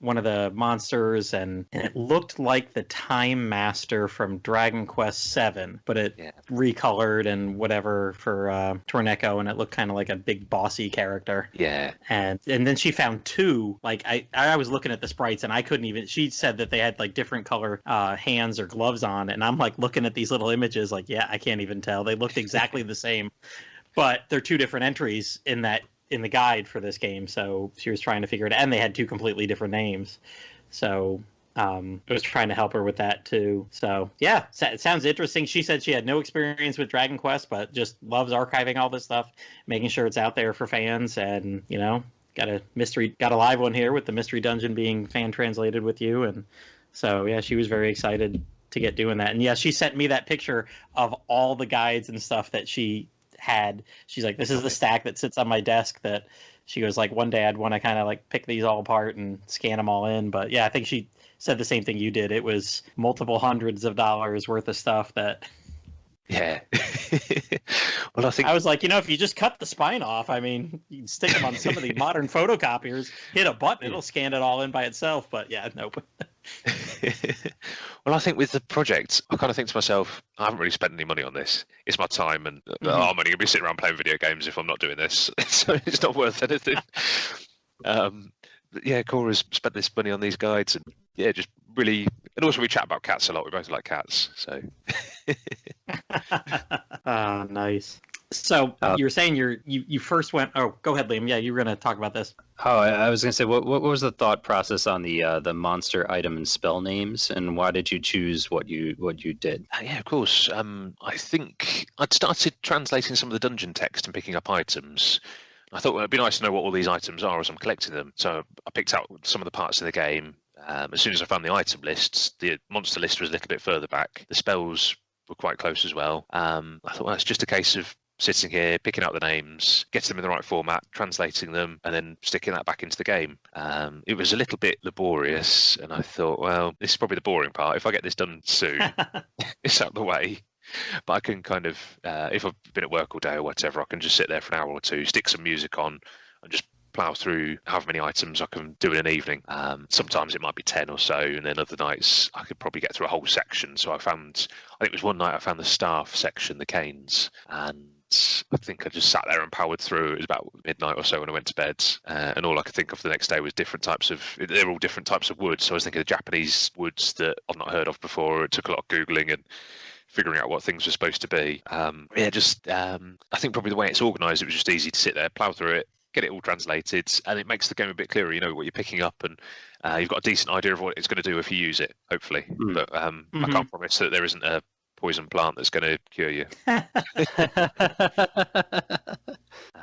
one of the monsters, and it looked like the Time Master from Dragon Quest 7, but it recolored and whatever for Torneko, and it looked kind of like a big bossy character. And then she found 2. Like I was looking at the sprites and I couldn't even. She said that they had like different color hands or gloves on, and I'm like looking at these little images, like I can't even tell. They looked exactly the same, but they're 2 different entries in the guide for this game, so she was trying to figure it out, and they had 2 completely different names, so I was trying to help her with that too. So it sounds interesting. She said she had no experience with Dragon Quest, but just loves archiving all this stuff, making sure it's out there for fans, and got a live one here with the Mystery Dungeon being fan translated with you, and so she was very excited to get doing that. And she sent me that picture of all the guides and stuff that she had. She's like, "This is the stack that sits on my desk," that she goes like, "One day I'd want to kind of like pick these all apart and scan them all in." But I think she said the same thing you did. It was multiple hundreds of dollars worth of stuff that Well, I was like, if you just cut the spine off, I mean, you can stick them on some of the modern photocopiers, hit a button, it'll scan it all in by itself. But nope. Well, I think with the project, I kind of think to myself, I haven't really spent any money on this. It's my time, and I'm only going to be sitting around playing video games if I'm not doing this. So it's not worth anything. Cora's spent this money on these guides, and yeah, just really, and also we chat about cats a lot. We both like cats, so. Nice. So you were saying you first went. Oh, go ahead, Liam. Yeah, you were going to talk about this. Oh, I was going to say, what was the thought process on the monster item and spell names, and why did you choose what you did? Yeah, of course. I think I'd started translating some of the dungeon text and picking up items. I thought it'd be nice to know what all these items are as I'm collecting them. So I picked out some of the parts of the game. As soon as I found the item lists, the monster list was a little bit further back. The spells were quite close as well. I thought, well, it's just a case of sitting here, picking out the names, getting them in the right format, translating them, and then sticking that back into the game. It was a little bit laborious, and I thought, well, this is probably the boring part. If I get this done soon, it's out the way. But I can kind of, if I've been at work all day or whatever, I can just sit there for an hour or two, stick some music on, and just plough through however many items I can do in an evening. Sometimes it might be 10 or so, and then other nights I could probably get through a whole section. So I think it was one night I found the staff section, the canes, and I think I just sat there and powered through. It was about midnight or so when I went to bed, and all I could think of the next day was they're all different types of wood. So I was thinking of Japanese woods that I've not heard of before. It took a lot of Googling and figuring out what things were supposed to be. I think probably the way it's organised, it was just easy to sit there, plough through it, get it all translated, and it makes the game a bit clearer. You know what you're picking up, and you've got a decent idea of what it's going to do if you use it, hopefully. But I can't promise that there isn't a poison plant that's going to cure you.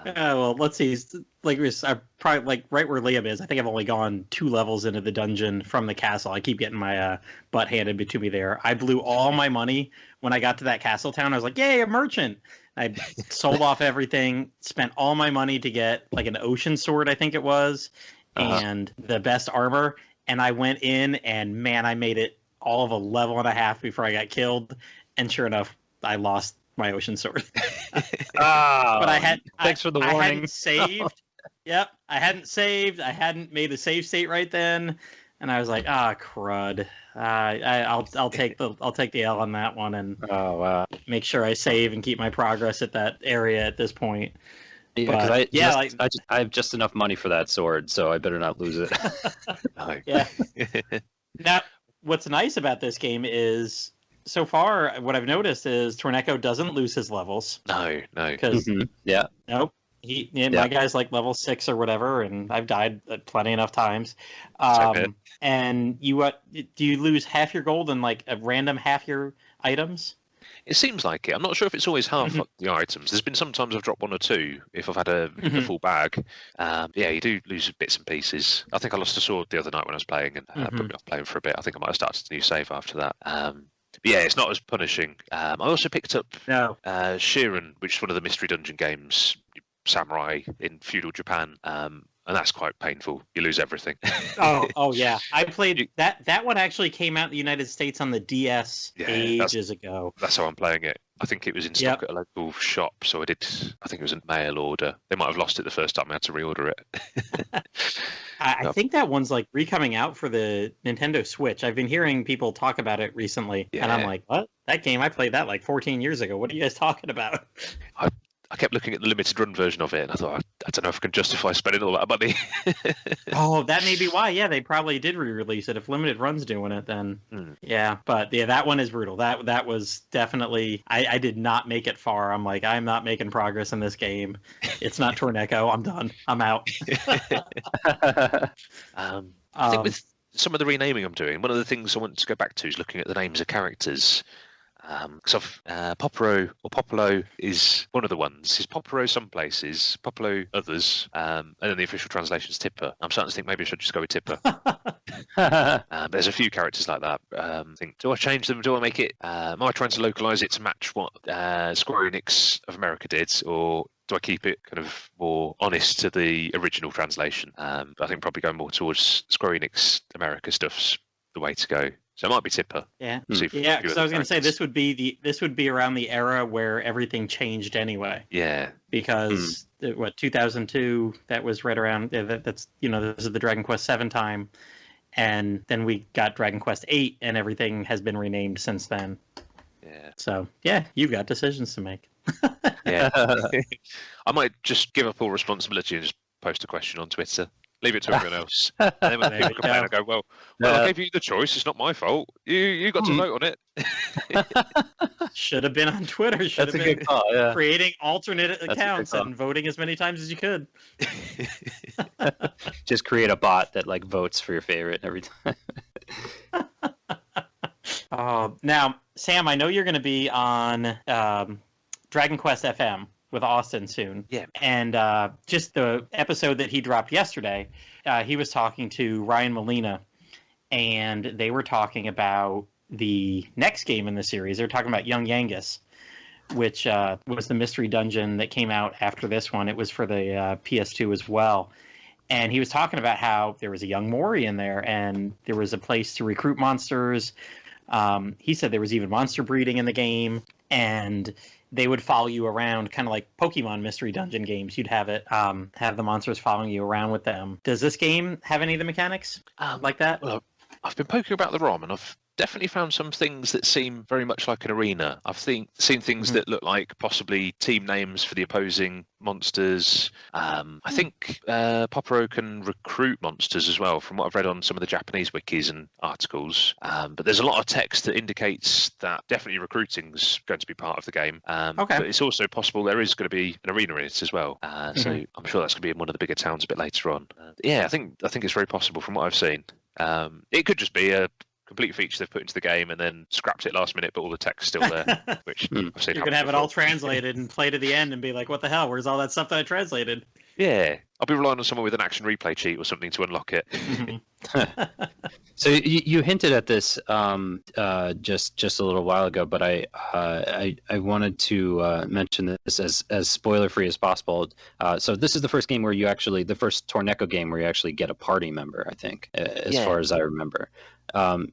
Well, let's see. I probably right where Liam is. I think I've only gone 2 levels into the dungeon from the castle. I keep getting my butt handed to me there. I blew all my money when I got to that castle town. I was like, "Yay, a merchant!" I sold off everything, spent all my money to get like an ocean sword, I think it was, and the best armor. And I went in, and man, I made it all of a level and a half before I got killed. And sure enough, I lost my ocean sword. But thanks for the warning. I hadn't saved. Yep, I hadn't saved. I hadn't made a save state right then, and I was like, crud. I'll take the L on that one and make sure I save and keep my progress at that area at this point. Yeah, I have just enough money for that sword, so I better not lose it. Yeah. Now, what's nice about this game is, so far, what I've noticed is Torneko doesn't lose his levels. No. Because nope. My guy's like level 6 or whatever, and I've died plenty enough times. And do you lose half your gold and like a random half your items? It seems like it. I'm not sure if it's always half the items. There's been sometimes I've dropped 1 or 2 if I've had a full bag. You do lose bits and pieces. I think I lost a sword the other night when I was playing, and put me off playing for a bit. I think I might have started a new save after that. But yeah, it's not as punishing. I also picked up Shiren, which is one of the Mystery Dungeon games, samurai in feudal Japan. And that's quite painful. You lose everything. oh yeah. I played that. That one actually came out in the United States on the DS ages ago. That's how I'm playing it. I think it was in stock at a local shop, so I think it was a mail order. They might have lost it the first time I had to reorder it. I think that one's like re-coming out for the Nintendo Switch. I've been hearing people talk about it recently, and I'm like, what? That game, I played that like 14 years ago. What are you guys talking about? I kept looking at the limited run version of it, and I thought, I don't know if I can justify spending all that money. That may be why. Yeah, they probably did re-release it. If limited run's doing it, then yeah. But yeah, that one is brutal. That was definitely. I did not make it far. I'm like, I'm not making progress in this game. It's not Torneko. I'm done. I'm out. I think with some of the renaming I'm doing, one of the things I want to go back to is looking at the names of characters. Because Poporo or Popolo is one of the ones. Is Poporo some places, Popolo others, and then the official translation is Tipper. I'm starting to think maybe I should just go with Tipper. There's a few characters like that. Think, do I change them? Do I make it? Am I trying to localize it to match what Square Enix of America did, or do I keep it kind of more honest to the original translation? I think probably going more towards Square Enix America stuff's the way to go. So it might be Tipper. Yeah, because I was going to say this would be around the era where everything changed anyway. Yeah, because 2002, that was right around. That's this is the Dragon Quest VII time, and then we got Dragon Quest VIII, and everything has been renamed since then. Yeah. So yeah, you've got decisions to make. Yeah, I might just give up all responsibility and just post a question on Twitter. Leave it to everyone else. And then when people complain, I go, well, I gave you the choice. It's not my fault. You got to vote on it. Should have been on Twitter. Should That's have a been good call. Yeah. creating alternate accounts and voting as many times as you could. Just create a bot that like votes for your favorite every time. Now, Sam, I know you're going to be on Dragon Quest FM with Austin soon. Yeah. And just the episode that he dropped yesterday, he was talking to Ryan Molina, and they were talking about the next game in the series. They were talking about Young Yangus, which was the mystery dungeon that came out after this one. It was for the PS2 as well. And he was talking about how there was a young Mori in there, and there was a place to recruit monsters. He said there was even monster breeding in the game, and they would follow you around, kind of like Pokemon Mystery Dungeon games. You'd have the monsters following you around with them. Does this game have any of the mechanics like that? Well, I've been poking about the ROM, and I've definitely found some things that seem very much like an arena. I've seen things that look like possibly team names for the opposing monsters. I think Poporo can recruit monsters as well, from what I've read on some of the Japanese wikis and articles. But there's a lot of text that indicates that definitely recruiting's going to be part of the game. Okay. But it's also possible there is going to be an arena in it as well. So I'm sure that's going to be in one of the bigger towns a bit later on. I think it's very possible from what I've seen. It could just be a complete feature they've put into the game and then scrapped it last minute, but all the text's still there. Which I've seen. You're gonna have it all translated and play to the end and be like, "What the hell? Where's all that stuff that I translated?" Yeah, I'll be relying on someone with an action replay cheat or something to unlock it. So you hinted at this just a little while ago, but I wanted to mention this as spoiler free as possible. So this is the first game where the first Torneko game where you actually get a party member, I think, as far as I remember. Can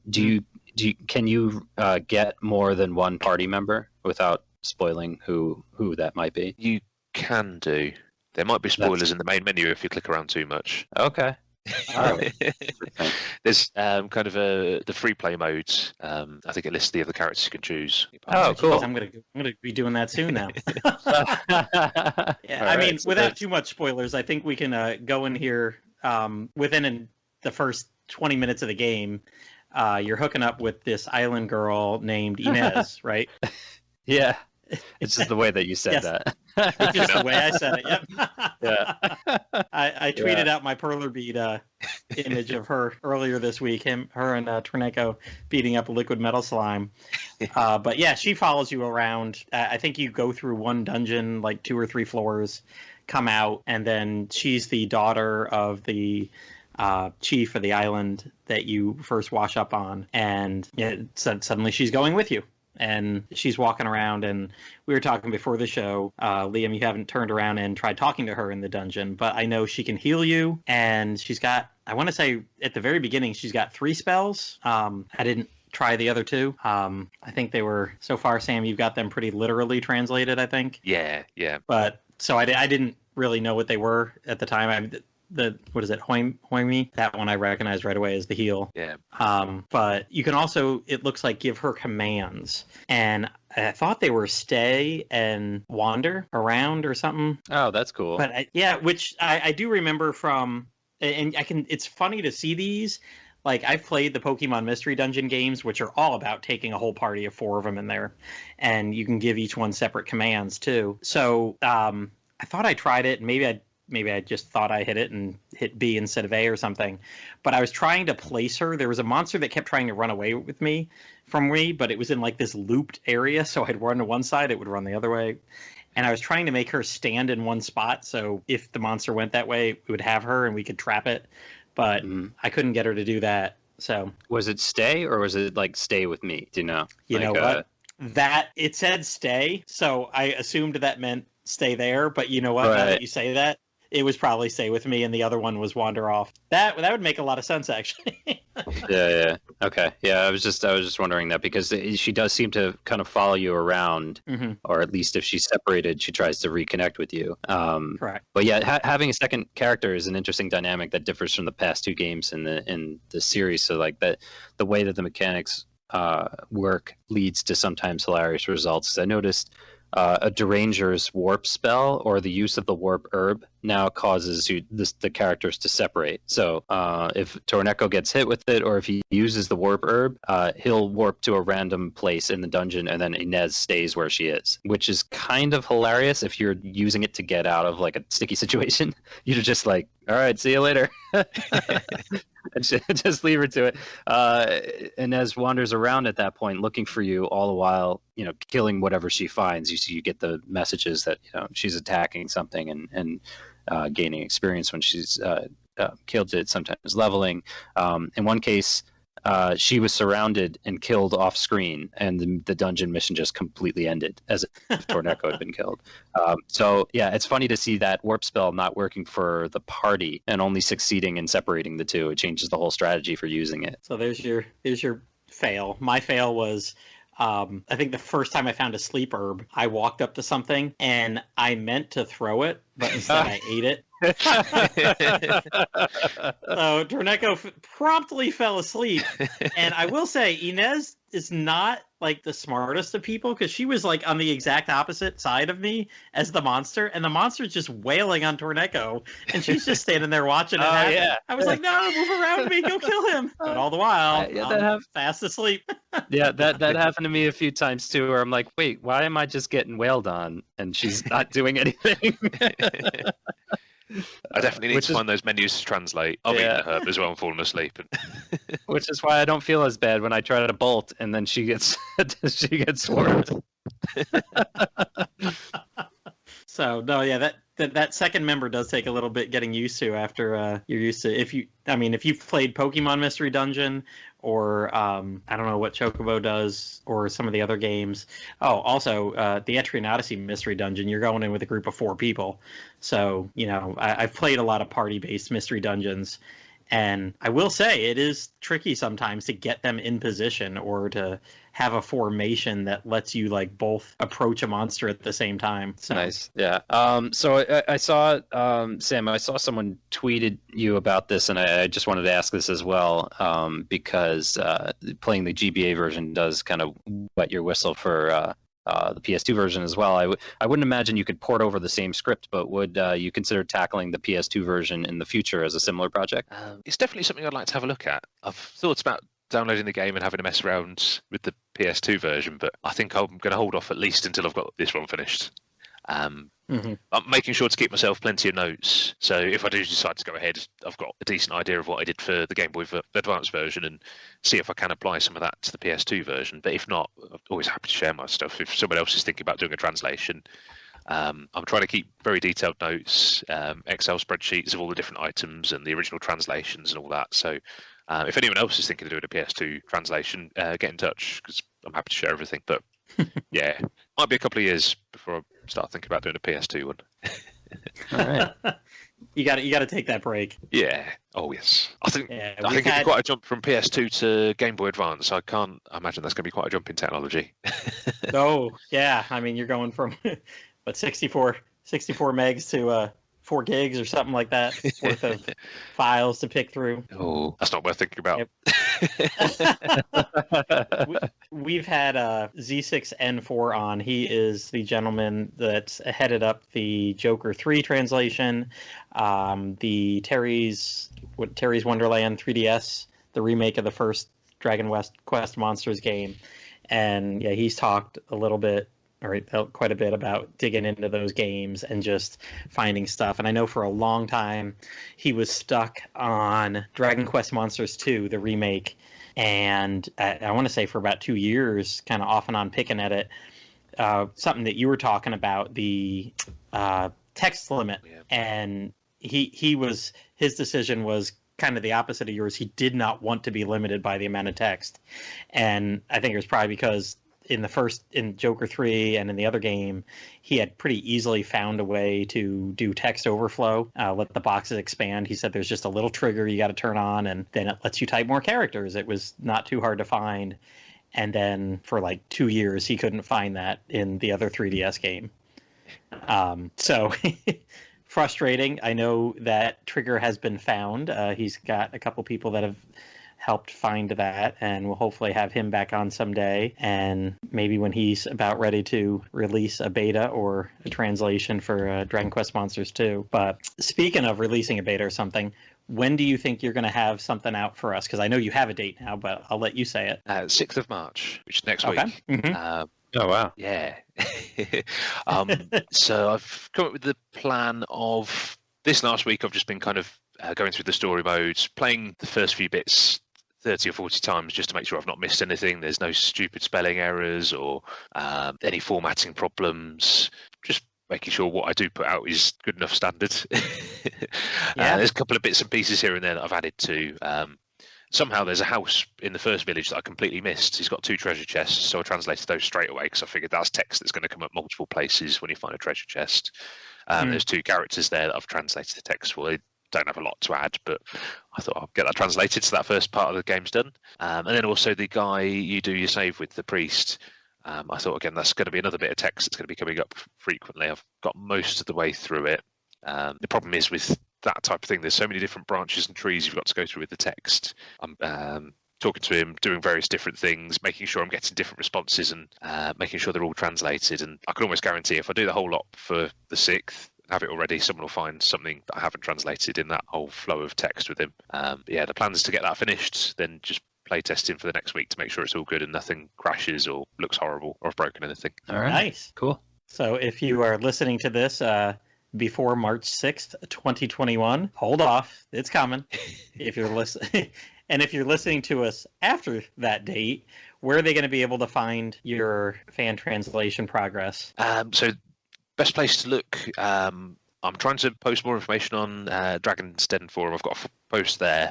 you get more than one party member without spoiling who that might be? You can do. There might be spoilers in the main menu if you click around too much. Okay. There's kind of the free play modes. I think it lists the other characters you can choose. Oh, cool! I'm gonna be doing that soon now. I mean, without too much spoilers, I think we can go in here within the first 20 minutes of the game. You're hooking up with this island girl named Inez, right? Yeah. It's just the way that you said that. It's just the way I said it. Yep. Yeah. I tweeted out my Perler Beat image of her earlier this week. Her and Torneko beating up a liquid metal slime. But yeah, she follows you around. I think you go through one dungeon, like 2 or 3 floors, come out, and then she's the daughter of the chief of the island that you first wash up on, and suddenly she's going with you. And she's walking around, and we were talking before the show. Liam, you haven't turned around and tried talking to her in the dungeon, but I know she can heal you, and she's got, I want to say at the very beginning, she's got 3 spells. I didn't try the other 2. I think they were, so far, Sam, you've got them pretty literally translated, I think. Yeah. But, so I didn't really know what they were at the time. What is it, Hoimi? That one I recognized right away as the heal. Yeah. But you can also, it looks like, give her commands. And I thought they were stay and wander around or something. Oh, that's cool. But which I do remember from, and it's funny to see these. Like, I've played the Pokemon Mystery Dungeon games, which are all about taking a whole party of 4 of them in there. And you can give each one separate commands, too. So I thought I tried it, and maybe I just thought I hit it and hit B instead of A or something. But I was trying to place her. There was a monster that kept trying to run away from me, but it was in like this looped area. So I'd run to one side, it would run the other way. And I was trying to make her stand in one spot. So if the monster went that way, we would have her and we could trap it. But I couldn't get her to do that. So was it stay or was it like stay with me? Do you know? You know what? That it said stay. So I assumed that meant stay there. But you know what? Now that you say that, it was probably stay with me, and the other one was wander off. That would make a lot of sense, actually. Yeah. Okay. Yeah, I was just wondering that because she does seem to kind of follow you around, or at least if she's separated, she tries to reconnect with you. Correct. But yeah, having a second character is an interesting dynamic that differs from the past 2 games in the series. So like that, the way that the mechanics work leads to sometimes hilarious results. I noticed a Deranger's warp spell or the use of the warp herb now causes the characters to separate. So if Torneko gets hit with it, or if he uses the warp herb, he'll warp to a random place in the dungeon, and then Inez stays where she is, which is kind of hilarious if you're using it to get out of like a sticky situation. You're just like, all right, see you later. And just leave her to it. Inez wanders around at that point looking for you, all the while, killing whatever she finds. You get the messages that she's attacking something and gaining experience when she's killed it, sometimes leveling. In one case, she was surrounded and killed off screen, and the dungeon mission just completely ended as if Torneko had been killed. So yeah, it's funny to see that warp spell not working for the party and only succeeding in separating the two. It changes the whole strategy for using it. So there's your fail. My fail was I think the first time I found a sleep herb, I walked up to something and I meant to throw it, but instead I ate it. So Torneko promptly fell asleep, and I will say Inez is not like the smartest of people, because she was like on the exact opposite side of me as the monster, and the monster's just wailing on Torneko, and she's just standing there watching it happen. Yeah. I was like, no, move around me, go kill him. But all the while, I'm fast asleep. Yeah, that happened to me a few times too, where I'm like, wait, why am I just getting wailed on and she's not doing anything? I definitely need to find those menus to translate. I've eaten a herb as well and fallen asleep. Which is why I don't feel as bad when I try to bolt and then she gets swarmed. So no, yeah, that second member does take a little bit getting used to after you're used to. If you've played Pokemon Mystery Dungeon, or I don't know what Chocobo does, or some of the other games. Oh, also the Etrian Odyssey Mystery Dungeon, you're going in with a group of 4 people. So I've played a lot of party-based Mystery Dungeons, and I will say it is tricky sometimes to get them in position, or to have a formation that lets you like both approach a monster at the same time. So. Nice. Yeah. So I saw, Sam, I saw someone tweeted you about this, and I just wanted to ask this as well, because playing the GBA version does kind of wet your whistle for the PS2 version as well. I wouldn't imagine you could port over the same script, but would you consider tackling the PS2 version in the future as a similar project? It's definitely something I'd like to have a look at. I've thought about downloading the game and having a mess around with the PS2 version, but I think I'm going to hold off at least until I've got this one finished. I'm making sure to keep myself plenty of notes, so if I do decide to go ahead, I've got a decent idea of what I did for the Game Boy Advance version, and see if I can apply some of that to the PS2 version. But if not, I'm always happy to share my stuff if someone else is thinking about doing a translation. I'm trying to keep very detailed notes, Excel spreadsheets of all the different items and the original translations and all that. So if anyone else is thinking of doing a PS2 translation, get in touch, because I'm happy to share everything. But yeah, might be a couple of years before I start thinking about doing a PS2 one. All right. You got to take that break. Yeah. Oh yes. I think it'd be quite a jump from PS2 to Game Boy Advance. I can't imagine that's going to be quite a jump in technology. Oh yeah, I mean you're going from 64 megs to 4 gigs or something like that worth of files to pick through. Oh, that's not worth thinking about. Yep. We've had Z6N4 on. He is the gentleman that's headed up the Joker 3 translation, the Terry's Wonderland 3DS, the remake of the first Dragon Quest Monsters game. And yeah, he's talked quite a bit about digging into those games and just finding stuff. And I know for a long time he was stuck on Dragon Quest Monsters 2, the remake, and I want to say for about 2 years, kind of off and on picking at it. Something that you were talking about, the text limit, and his decision was kind of the opposite of yours. He did not want to be limited by the amount of text, and I think it was probably because in Joker 3 and in the other game, he had pretty easily found a way to do text overflow, let the boxes expand. He said there's just a little trigger you got to turn on, and then it lets you type more characters. It was not too hard to find. And then for like 2 years, he couldn't find that in the other 3DS game. So frustrating. I know that trigger has been found. He's got a couple people that have helped find that, and we'll hopefully have him back on someday. And maybe when he's about ready to release a beta or a translation for Dragon Quest Monsters 2. But speaking of releasing a beta or something, when do you think you're going to have something out for us? Because I know you have a date now, but I'll let you say it. 6th of March, which is next Okay. week. Mm-hmm. Oh, wow. Yeah. So I've come up with the plan of this last week. I've just been kind of going through the story modes, playing the first few bits 30 or 40 times just to make sure I've not missed anything. There's no stupid spelling errors or any formatting problems. Just making sure what I do put out is good enough standard. There's a couple of bits and pieces here and there that I've added to. Somehow there's a house in the first village that I completely missed. It's got 2 treasure chests, so I translated those straight away because I figured that's text that's going to come up multiple places when you find a treasure chest. There's 2 characters there that I've translated the text for. They don't have a lot to add, but I thought I'll get that translated so that first part of the game's done. And then also the guy you do your save with, the priest. I thought, again, that's going to be another bit of text that's going to be coming up frequently. I've got most of the way through it. The problem is with that type of thing, there's so many different branches and trees you've got to go through with the text. I'm talking to him, doing various different things, making sure I'm getting different responses and making sure they're all translated. And I can almost guarantee if I do the whole lot for the 6th, have it already, someone will find something that I haven't translated in that whole flow of text with him. The plan is to get that finished, then just play testing for the next week to make sure it's all good and nothing crashes or looks horrible or I've broken anything. All right. Nice. Cool. So if you are listening to this before March 6th, 2021, hold off. It's coming. If you're listening, and if you're listening to us after that date, where are they going to be able to find your fan translation progress? So best place to look, I'm trying to post more information on Dragon's Den forum. I've got a post there,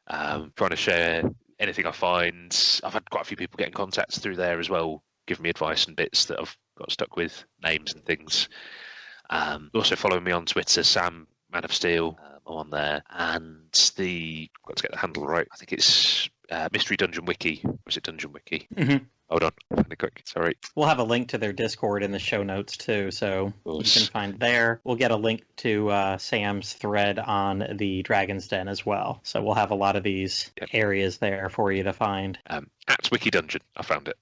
trying to share anything I find. I've had quite a few people get in contact through there as well, giving me advice and bits that I've got stuck with, names and things. Also following me on Twitter, Sam Man of Steel, I'm on there, and got to get the handle right. I think it's Mystery Dungeon Wiki. Or is it Dungeon Wiki? Mm-hmm. Hold on, find it quick. Sorry. We'll have a link to their Discord in the show notes too, so you can find there. We'll get a link to Sam's thread on the Dragon's Den as well. So we'll have a lot of these areas there for you to find. At Wiki Dungeon, I found it.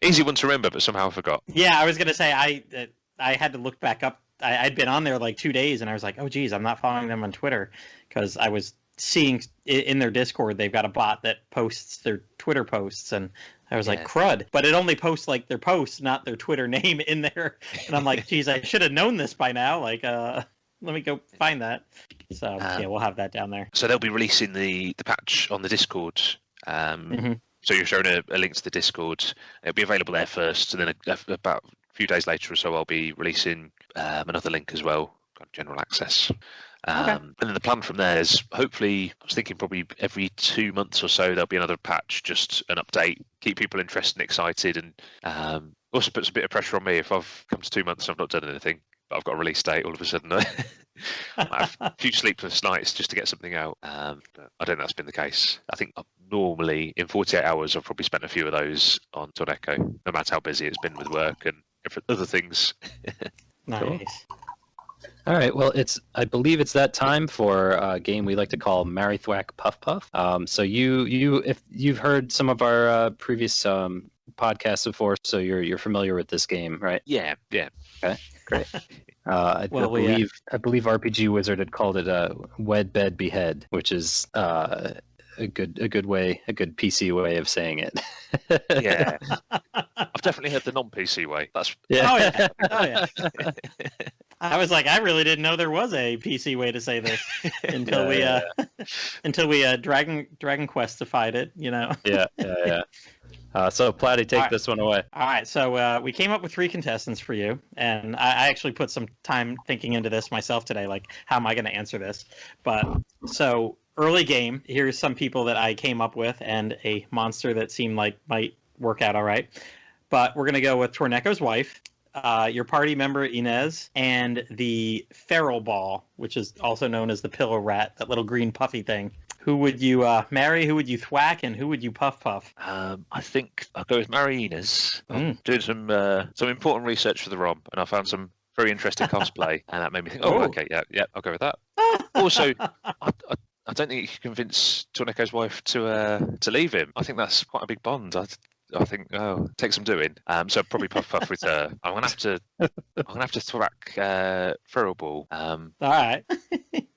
Easy one to remember, but somehow I forgot. Yeah, I was going to say I had to look back up. I'd been on there like 2 days, and I was like, oh, geez, I'm not following them on Twitter because I was seeing in their Discord they've got a bot that posts their Twitter posts, and I was like, crud. But it only posts like their posts, not their Twitter name in there. And I'm like, geez, I should have known this by now. Like, let me go find that. So, we'll have that down there. So they'll be releasing the patch on the Discord. So you're showing a link to the Discord. It'll be available there first, and then about a few days later or so, I'll be releasing another link as well, general access. And then the plan from there is hopefully, I was thinking probably every 2 months or so, there'll be another patch, just an update, keep people interested and excited, and also puts a bit of pressure on me if I've come to 2 months and I've not done anything, but I've got a release date all of a sudden. I have a few sleepless nights just to get something out. I don't think that's been the case. I think normally in 48 hours, I've probably spent a few of those on Torneko, no matter how busy it's been with work and other things. Nice. Cool. All right. Well, I believe it's that time for a game we like to call Marry Thwack Puff Puff. So if you've heard some of our previous podcasts before, so you're familiar with this game, right? Yeah. Okay. Great. I believe RPG Wizard had called it a Wed Bed Behead, which is a good PC way of saying it. Yeah. I've definitely heard the non-PC way. Oh yeah. I was like, I really didn't know there was a PC way to say this until we Dragon Questified it, you know. Yeah. So Platty, take this one away. All right, so we came up with 3 contestants for you, and I actually put some time thinking into this myself today, like how am I going to answer this? But so early game, here's some people that I came up with, and a monster that seemed like might work out all right. But we're going to go with Torneko's wife, your party member Inez, and the feral ball, which is also known as the pillow rat, that little green puffy thing. Who would you marry? Who would you thwack? And who would you puff puff? I think I'll go with Marry Inez. I'm doing some important research for the ROM, and I found some very interesting cosplay, and that made me think, okay, yeah, I'll go with that. Also, I don't think he can convince Torneko's wife to leave him. I think that's quite a big bond. I think it takes some doing. So probably puff with her. I'm gonna have to thwack Feral Ball. All right.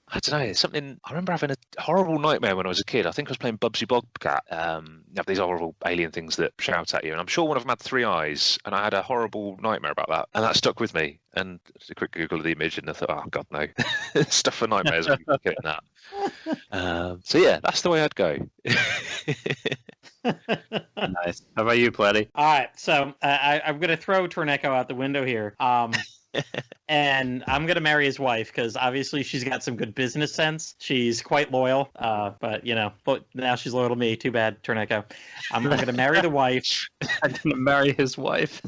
I don't know. Something. I remember having a horrible nightmare when I was a kid. I think I was playing Bubsy Bobcat. You have these horrible alien things that shout at you, and I'm sure one of them had 3 eyes. And I had a horrible nightmare about that, and that stuck with me. And just a quick Google of the image, and I thought, oh God, no, stuff for nightmares. When you get that. So yeah, that's the way I'd go. Nice. How about you, Platty? All right, so I'm going to throw Torneko out the window here. And I'm going to marry his wife because obviously she's got some good business sense. She's quite loyal, but now she's loyal to me. Too bad, Torneko. I'm going to marry the wife. I'm going to marry his wife.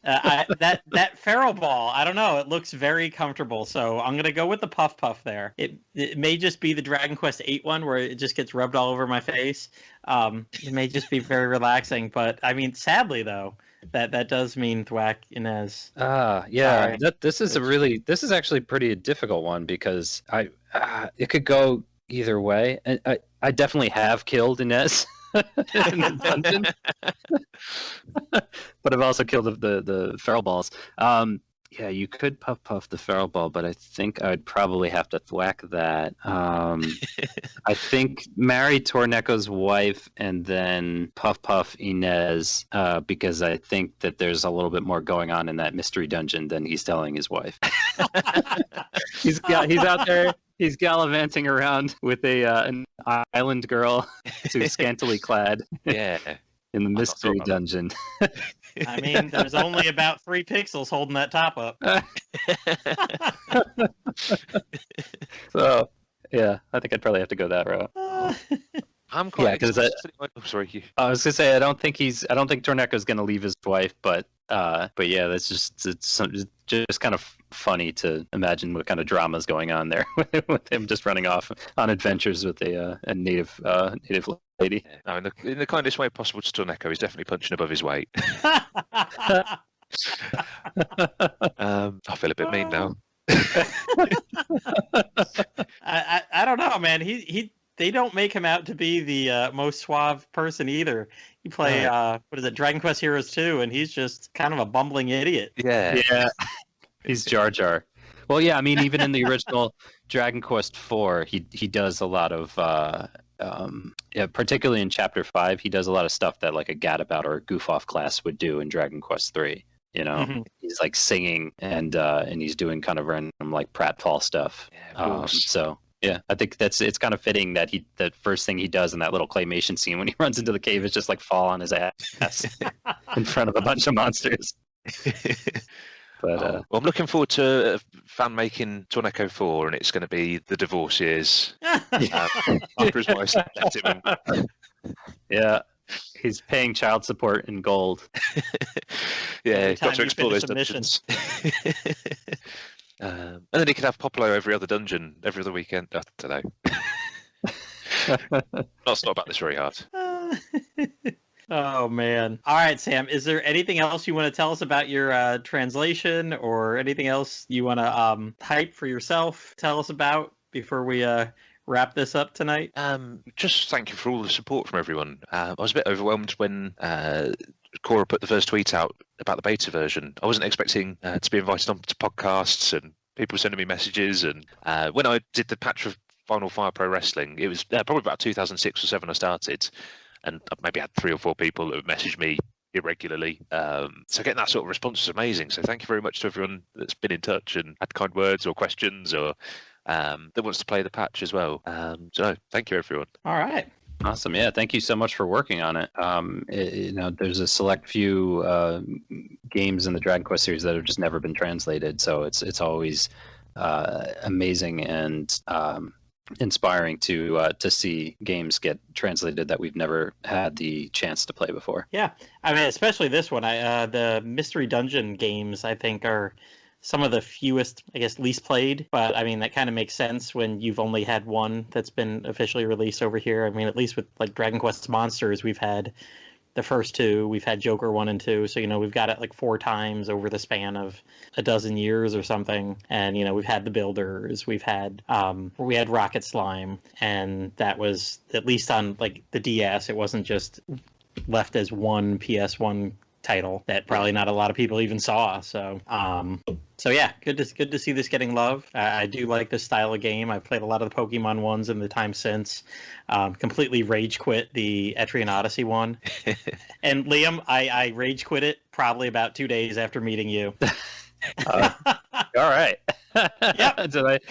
That feral ball, I don't know. It looks very comfortable, so I'm going to go with the Puff Puff there. It may just be the Dragon Quest VIII one where it just gets rubbed all over my face. It may just be very relaxing, but I mean, sadly though, that does mean thwack Inez. Yeah. Right. This is actually pretty difficult one because it could go either way. And I definitely have killed Inez in the dungeon, but I've also killed the feral balls. Yeah, you could puff the feral ball, but I think I'd probably have to thwack that. I think marry Torneko's wife and then puff Inez, because I think that there's a little bit more going on in that mystery dungeon than he's telling his wife. He's out there. He's gallivanting around with an island girl who's scantily clad. Yeah. In the mystery dungeon. I mean, there's only about 3 pixels holding that top up. So, yeah, I think I'd probably have to go that route. I'm quite. Yeah, because sorry. I was gonna say I don't think Torneko's gonna leave his wife, but yeah, it's just kind of funny to imagine what kind of drama is going on there with him just running off on adventures with a native lady. No, in the kindest way possible to Torneko, he's definitely punching above his weight. I feel a bit mean now. I don't know, man. They don't make him out to be the most suave person either. You play what is it, Dragon Quest Heroes 2, and he's just kind of a bumbling idiot. Yeah. He's Jar Jar. Well, yeah, I mean, even in the original Dragon Quest IV, he does a lot of particularly in Chapter 5, he does a lot of stuff that like a Gadabout or a Goof Off class would do in Dragon Quest III. You know, he's like singing and he's doing kind of random like pratfall stuff. Yeah, so yeah, I think it's kind of fitting that the first thing he does in that little claymation scene when he runs into the cave is just like fall on his ass in front of a bunch of monsters. But well, I'm looking forward to fan making Torneko 4, and it's going to be the divorce years. After his wife left him. Yeah, he's paying child support in gold. Yeah, got to explore those dungeons. And then he could have Popolo every other dungeon, every other weekend. I don't know. Not stop about this very hard. Oh man! All right, Sam. Is there anything else you want to tell us about your translation, or anything else you want to hype for yourself? Tell us about before we wrap this up tonight. Just thank you for all the support from everyone. I was a bit overwhelmed when Cora put the first tweet out about the beta version. I wasn't expecting to be invited on to podcasts and people sending me messages. And when I did the patch of Final Fire Pro Wrestling, it was probably about 2006 or 2007 I started. And I maybe had 3 or 4 people that would message me irregularly. So getting that sort of response is amazing. So thank you very much to everyone that's been in touch and had kind words or questions or that wants to play the patch as well. So thank you, everyone. All right. Awesome. Yeah, thank you so much for working on it. There's a select few games in the Dragon Quest series that have just never been translated. So it's always amazing and inspiring to see games get translated that we've never had the chance to play before. Yeah, I mean, especially this one. The Mystery Dungeon games, I think, are some of the fewest, I guess, least played. But I mean, that kind of makes sense when you've only had one that's been officially released over here. I mean, at least with like Dragon Quest Monsters, we've had the first two. We've had Joker 1 and 2. So, we've got it like 4 times over the span of a dozen years or something. And, we've had the Builders. We had Rocket Slime. And that was, at least on like the DS, it wasn't just left as one PS1 title that probably not a lot of people even saw. So yeah, good to see this getting love. I do like this style of game. I've played a lot of the Pokemon ones in the time since. Completely rage quit the Etrian Odyssey one. And Liam, I rage quit it probably about 2 days after meeting you. All right. Yep.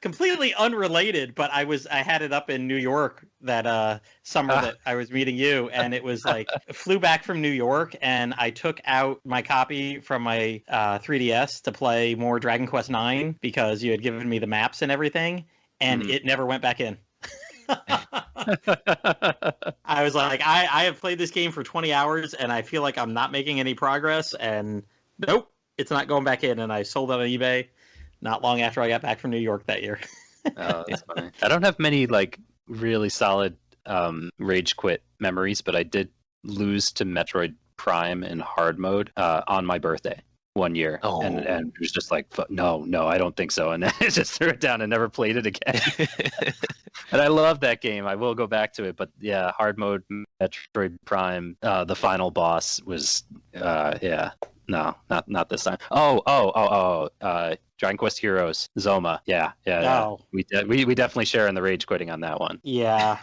Completely unrelated, but I had it up in New York that summer that I was meeting you, and it was like flew back from New York, and I took out my copy from my 3DS to play more Dragon Quest IX because you had given me the maps and everything, and it never went back in. I was like, I have played this game for 20 hours, and I feel like I'm not making any progress, and nope. It's not going back in, and I sold it on eBay not long after I got back from New York that year. Oh, that's funny. I don't have many like really solid rage quit memories, but I did lose to Metroid Prime in hard mode on my birthday one year, and it was just like, no, I don't think so, and then I just threw it down and never played it again. And I love that game. I will go back to it, but yeah, hard mode Metroid Prime, the final boss was No, not this time. Dragon Quest Heroes, Zoma. Yeah. Oh. We definitely share in the rage quitting on that one. Yeah.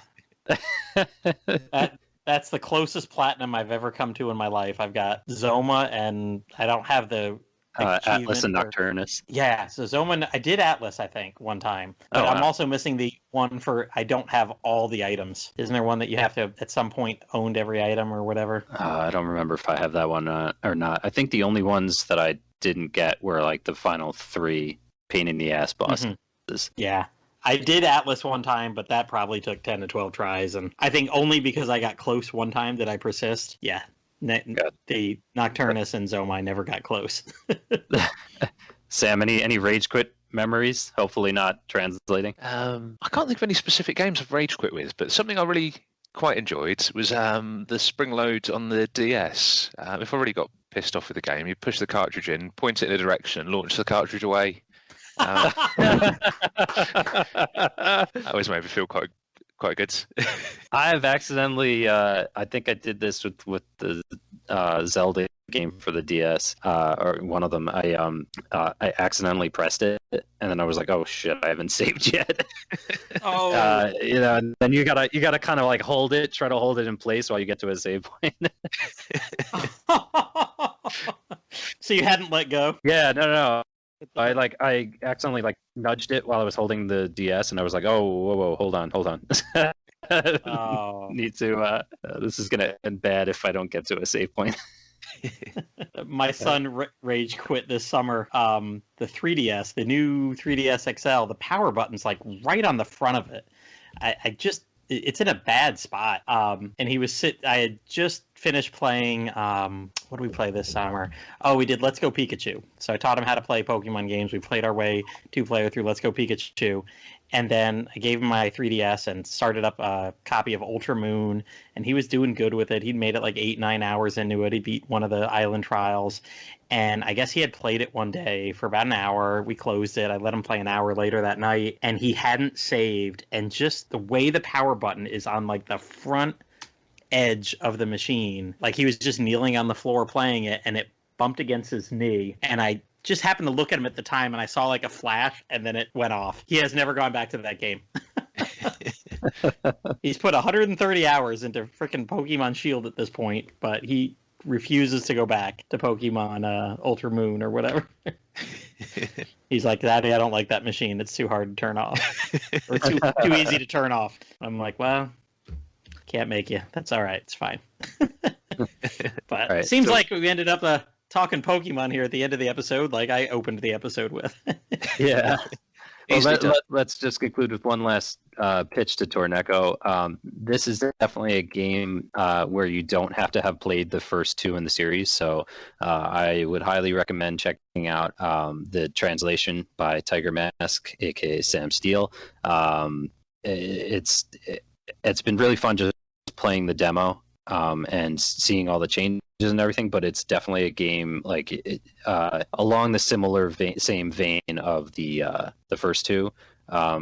That's the closest platinum I've ever come to in my life. I've got Zoma, and I don't have the Atlas and Nocturnus. Yeah, so Zoma, I did Atlas, I think, one time. But I'm also missing the one for I don't have all the items. Isn't there one that you have to, at some point, owned every item or whatever? I don't remember if I have that one or not. I think the only ones that I didn't get were like the final 3 pain in the ass bosses. Mm-hmm. Yeah. I did Atlas one time, but that probably took 10 to 12 tries. And I think only because I got close one time did I persist. Yeah. The Nocturnus and Zoma, I never got close. Sam, any rage quit memories? Hopefully not translating. I can't think of any specific games I've rage quit with, but something I really quite enjoyed was the spring load on the DS. If I really got pissed off with the game, you push the cartridge in, point it in a direction, launch the cartridge away. That always made me feel quite good. I've accidentally, I think I did this with the Zelda game for the DS, or one of them. I accidentally pressed it, and then I was like, "Oh shit, I haven't saved yet." And then you gotta kind of like try to hold it in place while you get to a save point. So you hadn't let go? Yeah, no. I accidentally nudged it while I was holding the DS, and I was like, "Oh, whoa, hold on." Need to. This is gonna end bad if I don't get to a save point. My son rage quit this summer. The 3DS, the new 3DS XL, the power button's like right on the front of it. It's in a bad spot. And I had just finished playing, what did we play this summer? Oh, we did Let's Go Pikachu. So I taught him how to play Pokemon games. We played our way 2-player through Let's Go Pikachu. And then I gave him my 3DS and started up a copy of Ultra Moon, and he was doing good with it. He'd made it like 8-9 hours into it. He beat one of the island trials, and I guess he had played it one day for about an hour. We closed it. I let him play an hour later that night, and he hadn't saved. And just the way the power button is on like the front edge of the machine, like he was just kneeling on the floor playing it, and it bumped against his knee, and I just happened to look at him at the time, and I saw like a flash, and then it went off. He has never gone back to that game. He's put 130 hours into freaking Pokemon Shield at this point, but he refuses to go back to Pokemon Ultra Moon or whatever. He's like, Daddy, I don't like that machine. It's too hard to turn off, or too easy to turn off. I'm like, well, can't make you. That's all right. It's fine. But it seems like we ended up talking Pokemon here at the end of the episode, like I opened the episode with. Yeah. Well, let's just conclude with one last pitch to Torneko. This is definitely a game where you don't have to have played the first 2 in the series, so I would highly recommend checking out the translation by Tigermask, aka Sam Steele. It's been really fun just playing the demo. and seeing all the changes and everything, but it's definitely a game like along the similar same vein of the first two,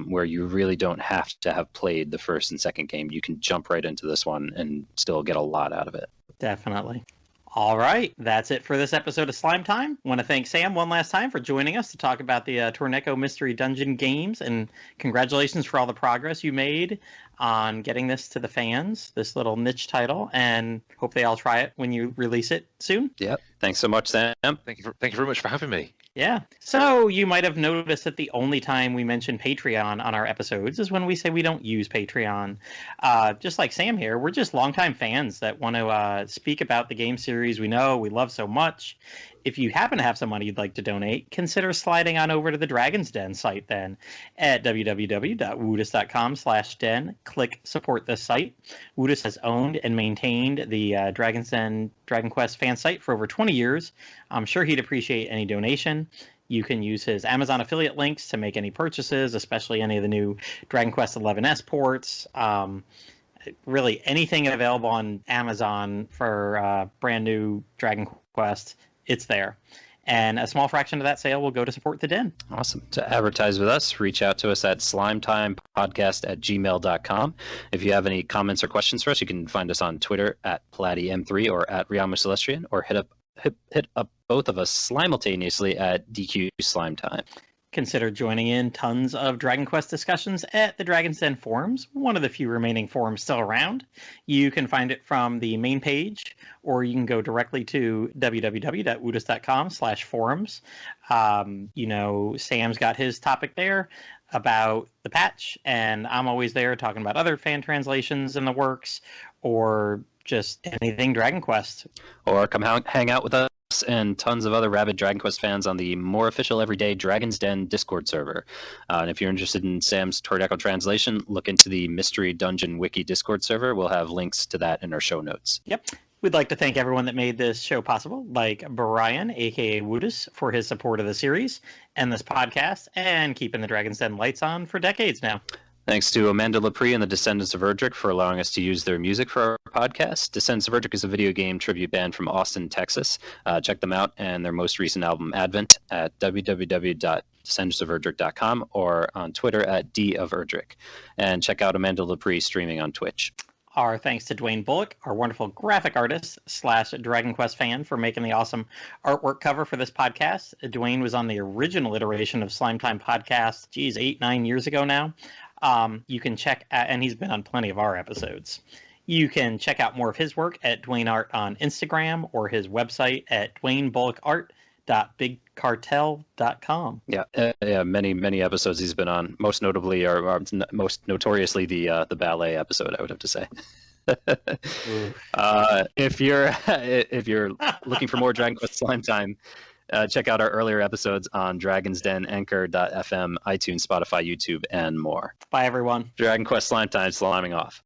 where you really don't have to have played the first and second game. You can jump right into this one and still get a lot out of it. Definitely. All right, that's it for this episode of Slime Time. Want to thank Sam one last time for joining us to talk about the Torneko Mystery Dungeon games, and congratulations for all the progress you made on getting this to the fans, this little niche title, and hope they all try it when you release it soon. Yep. Thanks so much, Sam. Thank you very much for having me. Yeah. So you might have noticed that the only time we mention Patreon on our episodes is when we say we don't use Patreon. Just like Sam here, we're just longtime fans that want to speak about the game series we know we love so much. If you happen to have some money you'd like to donate, consider sliding on over to the Dragon's Den site then at www.woodus.com/den. Click support this site. Woodus has owned and maintained the Dragon's Den Dragon Quest fan site for over 20 years. I'm sure he'd appreciate any donation. You can use his Amazon affiliate links to make any purchases, especially any of the new Dragon Quest XI ports. Really anything available on Amazon for brand new Dragon Quest, it's there. And a small fraction of that sale will go to support the Den. Awesome. To advertise with us, reach out to us at slimetimepodcast@gmail.com. If you have any comments or questions for us, you can find us on Twitter at Plattym3 or at Riamu or hit up both of us simultaneously at DQ Slime Time. Consider joining in tons of Dragon Quest discussions at the Dragon's Den forums, one of the few remaining forums still around. You can find it from the main page, or you can go directly to www.woodus.com/forums. Sam's got his topic there about the patch, and I'm always there talking about other fan translations in the works, or just anything Dragon Quest. Or come hang out with us and tons of other rabid Dragon Quest fans on the more official everyday Dragon's Den Discord server. And if you're interested in Sam's Torneko translation, look into the Mystery Dungeon Wiki Discord server. We'll have links to that in our show notes. Yep. We'd like to thank everyone that made this show possible, like Brian, a.k.a. Woodus, for his support of the series and this podcast, and keeping the Dragon's Den lights on for decades now. Thanks to Amanda Lepre and the Descendants of Erdrick for allowing us to use their music for our podcast. Descendants of Erdrick is a video game tribute band from Austin, Texas. Check them out and their most recent album, Advent, at www.descendantsoferdrick.com or on Twitter at doferdrick. And check out Amanda Lepre streaming on Twitch. Our thanks to Dwayne Bullock, our wonderful graphic artist / Dragon Quest fan, for making the awesome artwork cover for this podcast. Dwayne was on the original iteration of Slime Time podcast, 8-9 years ago now. You can check out, and he's been on plenty of our episodes. You can check out more of his work at Dwayne Art on Instagram or his website at dwayneBullockArt.bigcartel.com. Yeah, many episodes he's been on. Most notably, or most notoriously, the ballet episode, I would have to say. If you're looking for more Dragon Quest Slime Time, check out our earlier episodes on Dragon's Den, Anchor.fm, iTunes, Spotify, YouTube, and more. Bye, everyone. Dragon Quest Slime Time, sliming off.